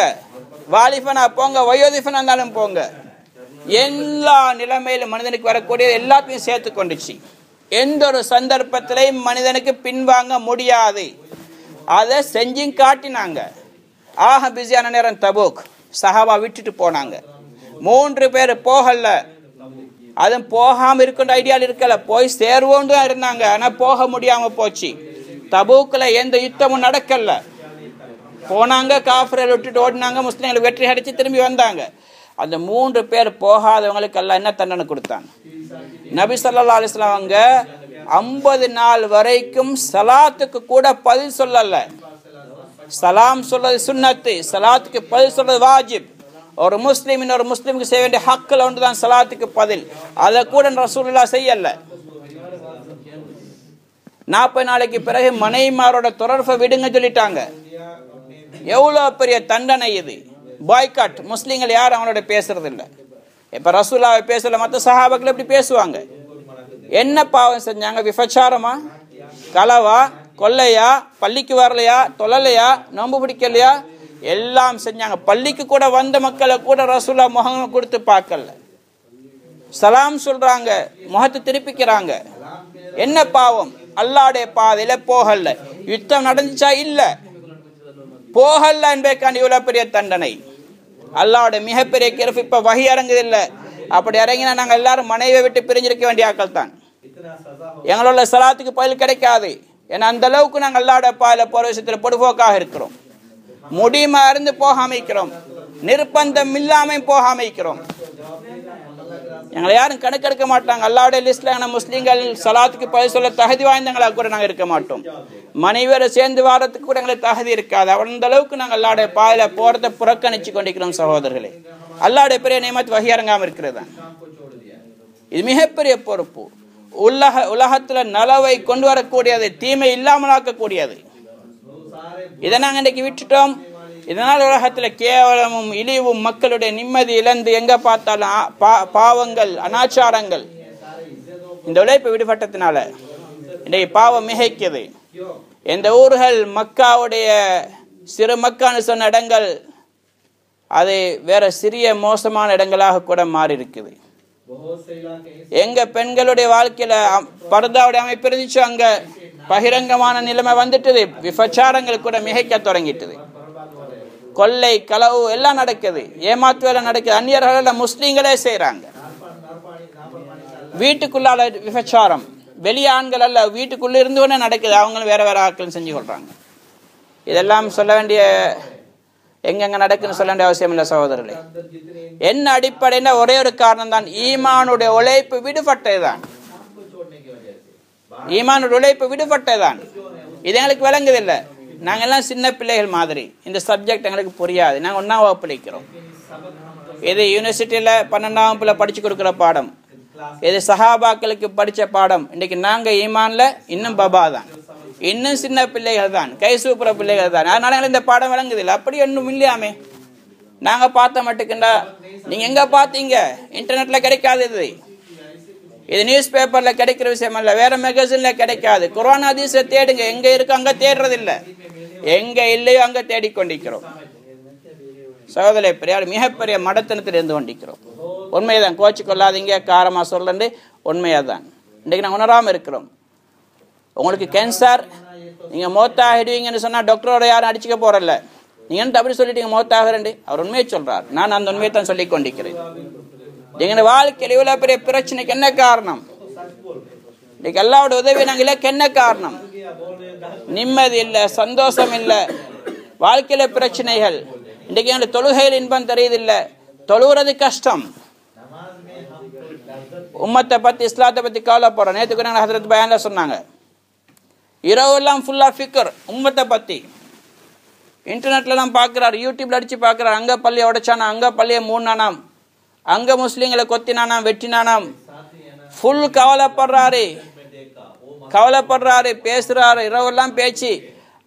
Speaker 1: வாலிபனா போங்க, வயோதிபனா இருந்தாலும் போங்க. எல்லா நிலைமையிலும் மனிதனுக்கு வரக்கூடிய எல்லாத்தையும் சேர்த்து கொண்டுச்சு. எந்த ஒரு சந்தர்ப்பத்திலையும் மனிதனுக்கு பின்வாங்க முடியாது. அதை செஞ்சு காட்டினாங்க. ஆக பிஸியான நேரம் தபூக். சஹாபா விட்டுட்டு போனாங்க. 3 பேர் போகல. அதுவும் போகாம இருக்கின்ற ஐடியாவில் இருக்கல, போய் சேருவோம் தான் இருந்தாங்க. ஆனா போக முடியாம போச்சு. தபூக்ல எந்த யுத்தமும் நடக்கல. போனாங்க, காஃபிரை விட்டுட்டு ஓடினாங்க, முஸ்லிம்கள் வெற்றி அடிச்சு திரும்பி வந்தாங்க. அந்த 3 பேர் போகாதவங்களுக்கு எல்லாம் என்ன தண்டனை கொடுத்தாங்க? நபி ஸல்லல்லாஹு அலைஹி வஸல்லம் அவங்க 50 நாள் வரைக்கும் சலாத்துக்கு கூட பதில் சொல்லல. சலாம் சொல்றது சுன்னத்து, சலாத்துக்கு பதில் சொல்றது வாஜிப். ஒரு முஸ்லிம் இன்னொரு முஸ்லிமுக்கு செய்ய வேண்டிய ஹக்கில் ஒன்றுதான் சலாத்துக்கு பதில். அதை கூட ரசூலுல்லாஹ் செய்யல. 40 நாளைக்கு பிறகு மனைவிமாரோட தொடர்பை விடுங்க சொல்லிட்டாங்க. எவ்வளவு பெரிய தண்டனை இது! பாய்காட். முஸ்லீம்கள் யாரும் அவங்களோட பேசுறது இல்லை. இப்ப ரசூலுல்லாஹ் பேசல, மற்ற சஹாபாக்கள் எப்படி பேசுவாங்க? என்ன பாவம் செஞ்சாங்க? விபச்சாரமா, களவா, கொள்ளையா, பள்ளிக்கு வரலையா, தொழலையா, நோன்பு பிடிக்கலையா, எல்லாம் செஞ்சாங்க. பள்ளிக்கு கூட வந்த மக்களை கூட ரசூலுல்லாஹ் முகம் கொடுத்து பார்க்கல. சலாம் சொல்றாங்க, முகத்தை திருப்பிக்கிறாங்க. என்ன பாவம்? அல்லாஹ்வுடைய பாதையில போகல. யுத்தம் நடந்துச்சா? இல்ல, போகல என்பதற்கான இவ்வளவு பெரிய தண்டனை. அல்லாஹ்வுடைய மிகப்பெரிய கிருபை. இப்ப வஹி இறங்குது இல்ல, அப்படி இறங்கினா நாங்க எல்லாரும் மனைவியை விட்டு பிரிஞ்சிருக்க வேண்டிய ஆட்கள் தான். எங்களோட சலாத்துக்கு பதில் கிடைக்காது. ஏன்னா அந்த அளவுக்கு நாங்கள் அல்லாஹ்வுடைய பாதையில போற விஷயத்துல பொடுபோக்காக இருக்கிறோம். முடியுமா இருந்து போகாம இருக்கிறோம், நிர்பந்தம் இல்லாம போகாம இருக்கிறோம். எங்களை யாரும் கணக்கெடுக்க மாட்டாங்க. அல்லாஹ்வுடைய லிஸ்ட்ல முஸ்லீம்கள் சலாத்துக்கு பதில் சொல்ல தகுதி வாய்ந்தவங்களாக கூட நாங்கள் இருக்க மாட்டோம். மனைவியரை சேர்ந்து வாரத்துக்கு கூட எங்களுக்கு தகுதி இருக்காது. அந்த அளவுக்கு நாங்கள் அல்லாஹ்வுடைய பாதையில போறதை புறக்கணிச்சு கொண்டிருக்கிறோம் சகோதரர்களே. அல்லாஹ்வுடைய பெரிய நியமத் வஹி இறங்காம இருக்கிறது. இது மிகப்பெரிய பொறுப்பு. உலகத்துல நலவை கொண்டு வரக்கூடியது, தீமை இல்லாமலாக்கக்கூடியது. இதை நாங்கள் இன்றைக்கு விட்டுட்டோம். இதனால் உலகத்துல கேவலமும் இழிவும், மக்களுடைய நிம்மதி இழந்து எங்க பார்த்தாலும் பாவங்கள், அனாச்சாரங்கள். இந்த உழைப்பு விடுபட்டத்தினால இன்றைக்கு பாவம் மிகைக்குது. இந்த ஊர்கள் மக்காவுடைய சிறு மக்கான்னு சொன்ன இடங்கள் அது வேற சிறிய மோசமான இடங்களாக கூட மாறி இருக்குது. எங்க பெண்களுடைய வாழ்க்கையில பர்தாவுடைய அமைப்பு இருந்துச்சு, அங்க பகிரங்கமான நிலைமை வந்துட்டது. விபச்சாரங்கள் கூட மிகைக்க தொடங்கிட்டது. கொள்ளை, களவு எல்லாம் நடக்குது. ஏமாத்து வேலை நடக்குது. அந்நியர்கள் முஸ்லீம்களே செய்யறாங்க. வீட்டுக்குள்ளால விபச்சாரம், வெளிய ஆண்கள் அல்ல, வீட்டுக்குள்ள இருந்து நடக்குது. அவங்களும் வேற வேற ஆட்கள் செஞ்சு கொள்றாங்க. இதெல்லாம் சொல்ல வேண்டிய, எங்கெங்க நடக்குன்னு சொல்ல வேண்டிய அவசியம் இல்லை சகோதரர்களே. என்ன அடிப்படைன்னா ஒரே ஒரு காரணம் தான், ஈமானுடைய உழைப்பு விடுபட்டதுதான். ஈமானுடைய உழைப்பு விடுபட்டதுதான். இது எங்களுக்கு விளங்குதில்லை. நாங்கள் எல்லாம் சின்ன பிள்ளைகள் மாதிரி. இந்த சப்ஜெக்ட் எங்களுக்கு புரியாது. நாங்கள் 1ஆம் வகுப்பு படிக்கிறோம். இது யூனிவர்சிட்டியில 12ஆம் வகுப்புல படிச்சு கொடுக்குற பாடம். இது சஹாபாக்களுக்கு படிச்ச பாடம். இன்னைக்கு நாங்க ஈமான்ல இன்னும் பபா தான், இன்னும் சின்ன பிள்ளைகள் தான், கை சூப்புற பிள்ளைகள் தான். அதனால எங்களுக்கு இந்த பாடம் விளங்குதில்லை. அப்படி ஒன்றும் இல்லையாமே. நாங்க பார்த்த மட்டுக்குண்டா, நீங்க எங்க பார்த்தீங்க? இன்டர்நெட்ல கிடைக்காது. இது நியூஸ் பேப்பர்ல கிடைக்கிற விஷயம் அல்ல, வேற மேகசின்ல கிடைக்காது. குர்ஆன் ஹதீஸை தேடுங்க. எங்க இருக்கு அங்க தேடுறது இல்ல, எங்க இல்லையோ அங்க தேடிக்கொண்டிருக்கிறோம். சகோதரே பெரியார், மிகப்பெரிய மடத்தனத்தில் இருந்து கொண்டிருக்கிறோம். உண்மையதான், கோச்சு கொள்ளாதீங்க, காரமா சொல்றேன், உண்மையாதான். இன்னைக்கு நாங்கள் உணராம இருக்கிறோம். உங்களுக்கு கேன்சர், நீங்க மௌத்தாகிடுவீங்கன்னு சொன்னா டாக்டரோட யாரும் அடிச்சுக்க போறல. நீங்க என்ன அப்படி சொல்லிட்டீங்க மௌத்தாகிறேன்? அவர் உண்மையை சொல்றார், நான் அந்த உண்மையை தான் சொல்லிக் கொண்டிருக்கிறேன். எங்க வாழ்க்கையில் இவ்வளவு பெரிய பிரச்சனைக்கு என்ன காரணம்? இன்னைக்கு அல்லாஹ்வுடைய உதவி நாங்களே என்ன காரணம்? நிம்மதி இல்லை, சந்தோஷம் இல்லை, வாழ்க்கையில பிரச்சனைகள். இன்னைக்கு எங்களுக்கு தொழுகையில் இன்பம் தெரியுதில்லை, தொழுகிறது கஷ்டம். உம்மத்தை பத்தி, இஸ்லாத்தை பத்தி கவலைப்படுறோம். நேற்றுக்கு நாங்கள் ஹஜ்ரத் பயான்ல சொன்னாங்க, இரவெல்லாம் ஃபுல்லா ஃபிக்கர் உம்மத்தை பத்தி. இன்டர்நெட்ல எல்லாம் பாக்குறாரு, யூடியூப்ல அடிச்சு பாக்குறாரு. அங்க பள்ளியை உடைச்சானா, அங்க பள்ளியை மூணானாம், அங்க முஸ்லீம்களை கொத்தினானாம், வெட்டினானாம். ஃபுல் கவலைப்படுறாரு, பேசுறாரு, இரவெல்லாம் பேச்சு.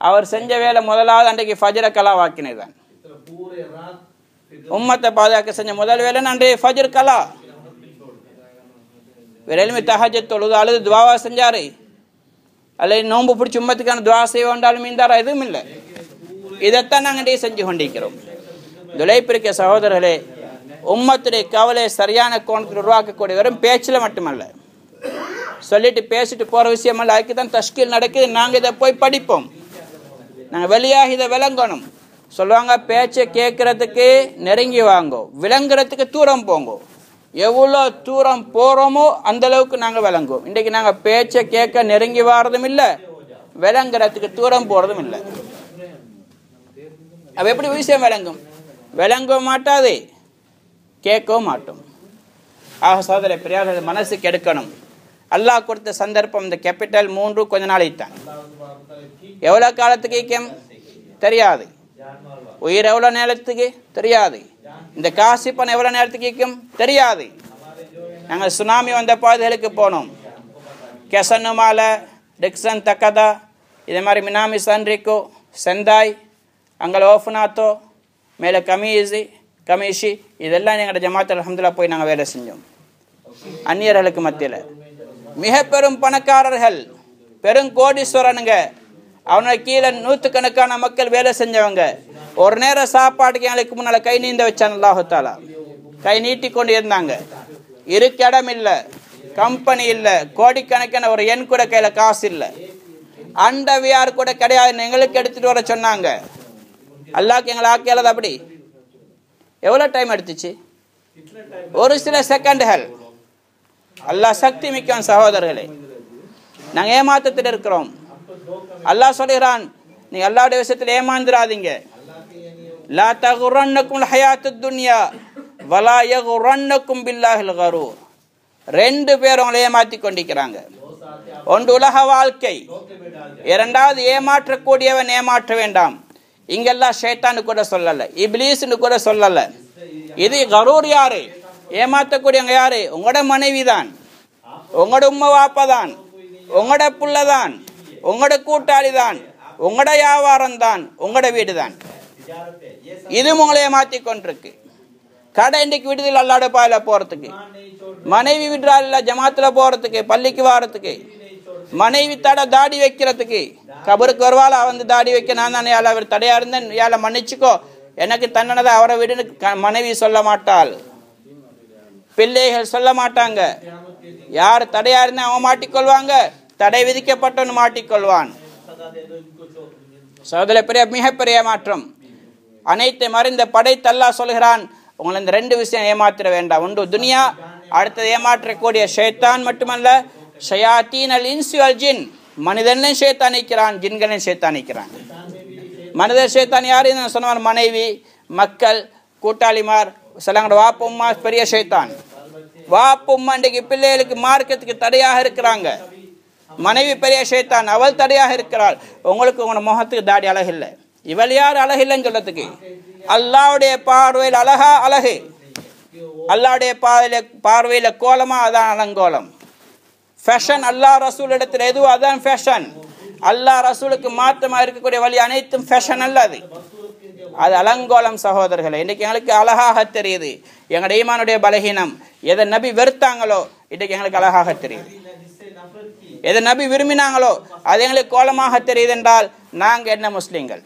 Speaker 1: அவர் செஞ்ச வேலை முதலாவது அன்றைக்கு ஃபஜ்ர கலா வாக்கினதுதான். உம்மத்தை பாதுகாக்க செஞ்ச முதல் வேலை அன்றைய ஃபஜ்ர் கலா. வேற எலுமே தஹஜ்ஜத் தொழுது அழுது துவாவா செஞ்சாரு, அல்ல நோன்பு பிடிச்சி உம்மத்துக்கான துவா செய்ய வேண்டாலும் மீந்தாரா? எதுவும் இல்லை. இதைத்தான் நாங்கள் செஞ்சு கொண்டிருக்கிறோம். துளைப்பிருக்க சகோதரர்களே, உம்மத்துடைய கவலை சரியான கோணத்தில் உருவாக்கக்கூடிய வெறும் பேச்சில் மட்டுமல்ல, சொல்லிட்டு பேசிட்டு போற விஷயம் அல்ல. அதுக்குதான் தஷ்கீல் நடக்குது. நாங்கள் இதை போய் படிப்போம், நாங்கள் வெளியாக இதை விளங்கணும். சொல்லுவாங்க, பேச்சை கேட்கறதுக்கு நெருங்கி வாங்கோ, விளங்குறதுக்கு தூரம் போங்கோ. எவ்வளோ தூரம் போறோமோ அந்த அளவுக்கு நாங்கள் விளங்குவோம். இன்றைக்கு நாங்கள் பேச்சை கேட்க நெருங்கி வாரதும் இல்லை, விளங்குறதுக்கு தூரம் போறதும் இல்லை. அப்ப எப்படி விஷயம் விளங்கும்? விளங்கவும் மாட்டாது, கேட்கவும் மாட்டோம். ஆக சோதரை பெரியார்கள், மனசுக்கு எடுக்கணும். அல்லாஹ் கொடுத்த சந்தர்ப்பம் இந்த கேபிட்டல் 3 கொஞ்ச நாளைக்கு தான். எவ்வளவு காலத்துக்கு தெரியாது. உயிர் எவ்வளவு நேரத்துக்கு தெரியாது. இந்த காசு பணம் எவ்வளவு நேரத்துக்கு தெரியாது. நாங்கள் சுனாமி வந்த பாதைகளுக்கு போனோம். கெசனுமால, டிக்சன், தக்கதா, இதே மாதிரி மினாமி, சன்ரிக்கோ, செந்தாய், அங்கே ஓஃபுனாத்தோ, மேலே கமீஷி, இதெல்லாம் எங்களோட ஜமாத் அல்ஹம்துலில்லாஹ் போய் நாங்கள் வேலை செஞ்சோம். அந்நியர்களுக்கு மத்தியில் மிக பெரும் பணக்காரர்கள், பெரும் கோடீஸ்வரனுங்க, அவனை கீழே 100கணக்கான மக்கள் வேலை செஞ்சவங்க. ஒரு நேரம் சாப்பாட்டுக்கு எங்களுக்கு முன்னால் கை நீந்த வச்சான் அல்லாஹ் தஆலா. கை நீட்டி கொண்டு இருந்தாங்க. இருக்க இடம் இல்லை, கம்பெனி இல்லை, கோடிக்கணக்கான ஒரு எண் கூட கையில் காசு இல்லை, அண்டவியார் கூட கிடையாது. எங்களுக்கு எடுத்துட்டு வர சொன்னாங்க. அல்லாஹ்க்கு எங்களை ஆக்கியது அப்படி. எவ்வளோ டைம் எடுத்துச்சு? ஒரு சில செகண்டுகள். அல்லாஹ் சக்தி மிக்கவன் சகோதரர்களே. நாங்கள் ஏமாற்றத்தில் இருக்கிறோம். அல்லாஹ் சொல்கிறான், நீ அல்லாஹ்வுடைய விஷயத்தில் ஏமாந்துராதீங்க. லா தகுரன்னக்கும் ஹயாத்துத் துன்யா வலா யகுரன்னக்கும் பில்லாஹில் கரூர். ரெண்டு பேரும் அவங்களை ஏமாற்றி கொண்டிருக்கிறாங்க. ஒன்று உலக வாழ்க்கை, இரண்டாவது ஏமாற்றக்கூடியவன் ஏமாற்ற வேண்டாம். இங்கெல்லாம் ஷைத்தானு கூட சொல்லல, இப்லீஸ்னு கூட சொல்லல. இது கரூர் யாரு? ஏமாற்றக்கூடியவங்க யாரு? உங்களோட மனைவி தான், உங்களோட உம்மா வாப்பா தான், உங்களோட புள்ள தான், உங்களோட கூட்டாளி தான், உங்களோட வியாபாரம் தான், உங்களோட வீடு தான். இது உங்களை ஏமாற்றி கொண்டிருக்கு. கடை இன்றைக்கு விடுதல் அல்லாட பாயில போறதுக்கு, மனைவி விடுறாள் ஜமாத்துல போறதுக்கு, பள்ளிக்கு வாரத்துக்கு, மனைவி தட தாடி வைக்கிறதுக்கு, கபருக்கு வருவாள் வந்து தாடி வைக்க நான் தானே அவர் தடையா இருந்தேன், ஏழை மன்னிச்சுக்கோ, எனக்கு தன்னனதை அவரை விடுன்னு மனைவி சொல்ல மாட்டாள், பிள்ளைகள் சொல்ல மாட்டாங்க. யார் தடையா இருந்தா அவன் மாட்டிக்கொள்வாங்க, தடை விதிக்கப்பட்டவன் மாட்டிக்கொள்வான். சோதனை பெரிய மிகப்பெரிய மாற்றம். அனைத்து மறைந்த படைத்து அல்லாஹ் சொல்கிறான், உங்களை இந்த ரெண்டு விஷயம் ஏமாற்ற வேண்டாம். ஒன்று துனியா, அடுத்தது ஏமாற்றக்கூடிய ஷைத்தான் மட்டுமல்ல, ஷயாத்தீன் அல் இன்சி வல் ஜின். மனிதனையும் ஷைத்தான் நிற்கிறான், ஜின்களையும் ஷைத்தான் நிற்கிறான். மனிதர் ஷைத்தான் யாரு சொன்னார்? மனைவி, மக்கள், கூட்டாளிமார், சிலங்களோட வாப்பம்மா பெரிய ஷைத்தான். வாப்பம்மா இன்றைக்கு பிள்ளைகளுக்கு மார்க்கத்துக்கு தடையாக இருக்கிறாங்க. மனைவி பெரிய ஷைத்தான், அவள் தடையாக இருக்கிறாள். உங்களுக்கு உங்களோட முகத்துக்கு தாடி அழகில்லை, இவள் யார் அழகில்லைன்னு சொல்றதுக்கு? அல்லாவுடைய பார்வையில் அழகா அழகு, அல்லாவுடைய பார்வையில கோலமா அதான் அலங்கோலம். ஃபேஷன் அல்லாஹ் ரசூல் இடத்துல எதுவும் அதான் ஃபேஷன். அல்லாஹ் ரசூலுக்கு மாற்றமா இருக்கக்கூடிய வழி அனைத்தும் ஃபேஷன் அல்ல, அது அலங்கோலம் சகோதரர்களே. இன்னைக்கு எங்களுக்கு அழகாக தெரியுது. எங்களுடைய ஈமானுடைய பலகீனம். எதை நபி வெறுத்தாங்களோ இன்னைக்கு எங்களுக்கு அழகாக தெரியுது. எதை நபி விரும்பினாங்களோ அது எங்களுக்கு கோலமாக தெரியுது என்றால் நாங்கள் என்ன முஸ்லீம்கள்?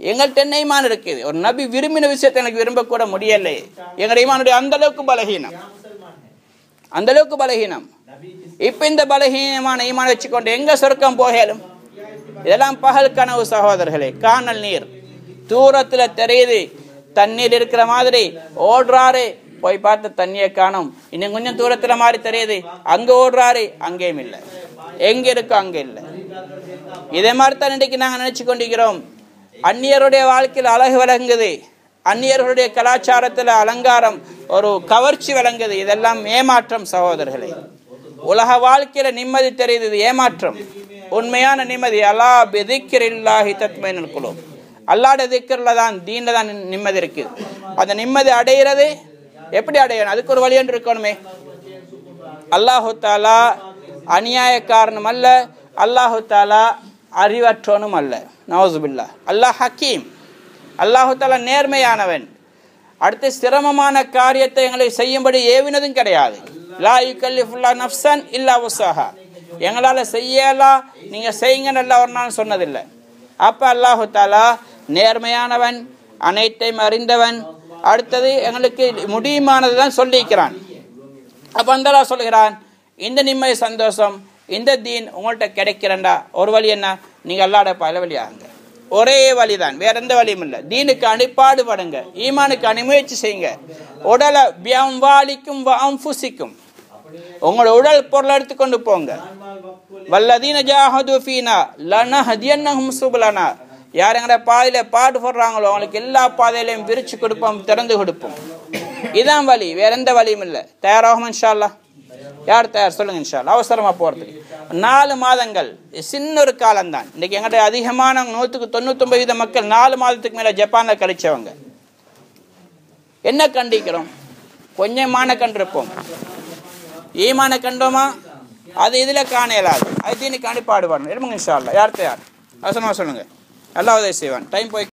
Speaker 1: எங்கள்கிட்ட என்ன ஈமான் இருக்குது? ஒரு நபி விரும்பின விஷயத்தை எனக்கு விரும்பக்கூட முடியலை. எங்களுடைய ஈமானுடைய அந்த அளவுக்கு பலகீனம், அந்த அளவுக்கு பலகீனம். இப்ப இந்த பலகீனமான ஈமான் வச்சுக்கொண்டு எங்க சொர்க்கம் போகலும்? இதெல்லாம் பகல் கனவு சகோதரர்களே. காணல் நீர் தூரத்துல தெரியுது, தண்ணீர் இருக்கிற மாதிரி ஓடுறாரு, போய் பார்த்து தண்ணியை காணும். இன்னும் கொஞ்சம் தூரத்துல மாதிரி தெரியுது, அங்க ஓடுறாரு, அங்கேயும் இல்லை. எங்க இருக்கோ அங்க இல்லை. இதே மாதிரி தான் இன்றைக்கு நாங்க நினைச்சு கொண்டிருக்கிறோம். அந்நியருடைய வாழ்க்கையில் அழகு விளங்குது, அந்நியர்களுடைய கலாச்சாரத்துல அலங்காரம் ஒரு கவர்ச்சி விளங்குது. இதெல்லாம் ஏமாற்றம் சகோதரர்களே. உலக வாழ்க்கையில நிம்மதி தெரியுது, இது ஏமாற்றம். உண்மையான நிம்மதி அலா பிதிக்ரில்லாஹி தத்மைனுல் குலூப், அல்லாஹ்வுடைய திக்ர்ல தான், தீன்ல தான் நிம்மதி இருக்கு. அந்த நிம்மதி அடைகிறது எப்படி அடையணும்? அதுக்கு ஒரு வழி என்று இருக்கணுமே. அல்லாஹு தாலா அநியாயக்காரனும் அல்ல, அல்லாஹு தாலா அறிவற்றவனும் அல்ல. நவுசுபில்லாஹ். அல்லாஹ் ஹக்கீம், அல்லாஹு தாலா நேர்மையானவன். அடுத்து சிரமமான காரியத்தை எங்களை செய்யும்படி ஏவினதும் கிடையாது. லா யுகல்லிஃபுல்லாஹ் நஃப்ஸன் இல்லா வுஸாஹா. எங்களால செய்யலாம், நீங்க செய்யுங்கன்னு அல்லாஹ் ஒரு நாள் சொன்னதில்லை. அப்ப அல்லாஹு தாலா நேர்மையானவன், அனைத்தையும் அறிந்தவன். அடுத்தது எங்களுக்கு முடியுமானதுதான் சொல்லிக்கிறான். அப்ப அந்த சொல்கிறான், இந்த நிம்மதி சந்தோஷம், இந்த தீன் உங்கள்கிட்ட கிடைக்கிறண்டா ஒரு வழி என்ன? நீங்க அல்லாஹ்வுடைய பாதையில வழியாகுங்க. ஒரே வழிதான், வேற எந்த வழியும் இல்லை. தீனுக்கு அணிப்பாடுபடுங்க, ஈமானுக்கு அணிமுயற்சி செய்யுங்க. உடலை பியம்வாலிக்கும் அம்புசிக்கும், உங்களோட உடல் பொருளை எடுத்துக்கொண்டு போங்க. வல்லதீன ஜாஹது ஃபீனா லனஹதியன்னஹும் சுபலனா. யார் எங்கட பாதையில பாடுபடுறாங்களோ அவங்களுக்கு எல்லா பாதையிலையும் விரிச்சு கொடுப்போம், திறந்து கொடுப்போம். இதான் வழி, வேற எந்த வழியும் இல்லை. தயாராகும் இன்ஷா அல்லாஹ்? யார் தயார் சொல்லுங்க இன்ஷா அல்லாஹ். அவசரமா போறதுக்கு 4 மாதங்கள் சின்ன ஒரு காலம்தான். இன்னைக்கு எங்கள்கிட்ட அதிகமான 199% மக்கள் 4 மாதத்துக்கு மேல ஜப்பான்ல கழிச்சவங்க. என்ன கண்டிக்கிறோம்? கொஞ்சமான கண்டிருப்போம். ஈமான கண்டோமா? அது இதுல காண இயலாது. அது தீனுக்கு அணிப்பாடுபடணும். இருமுங்க இன்ஷா அல்லாஹ். யார் தயார்? அவசரமா சொல்லுங்க. அல்லாஹ் உதவி செய்வான். டைம் போய்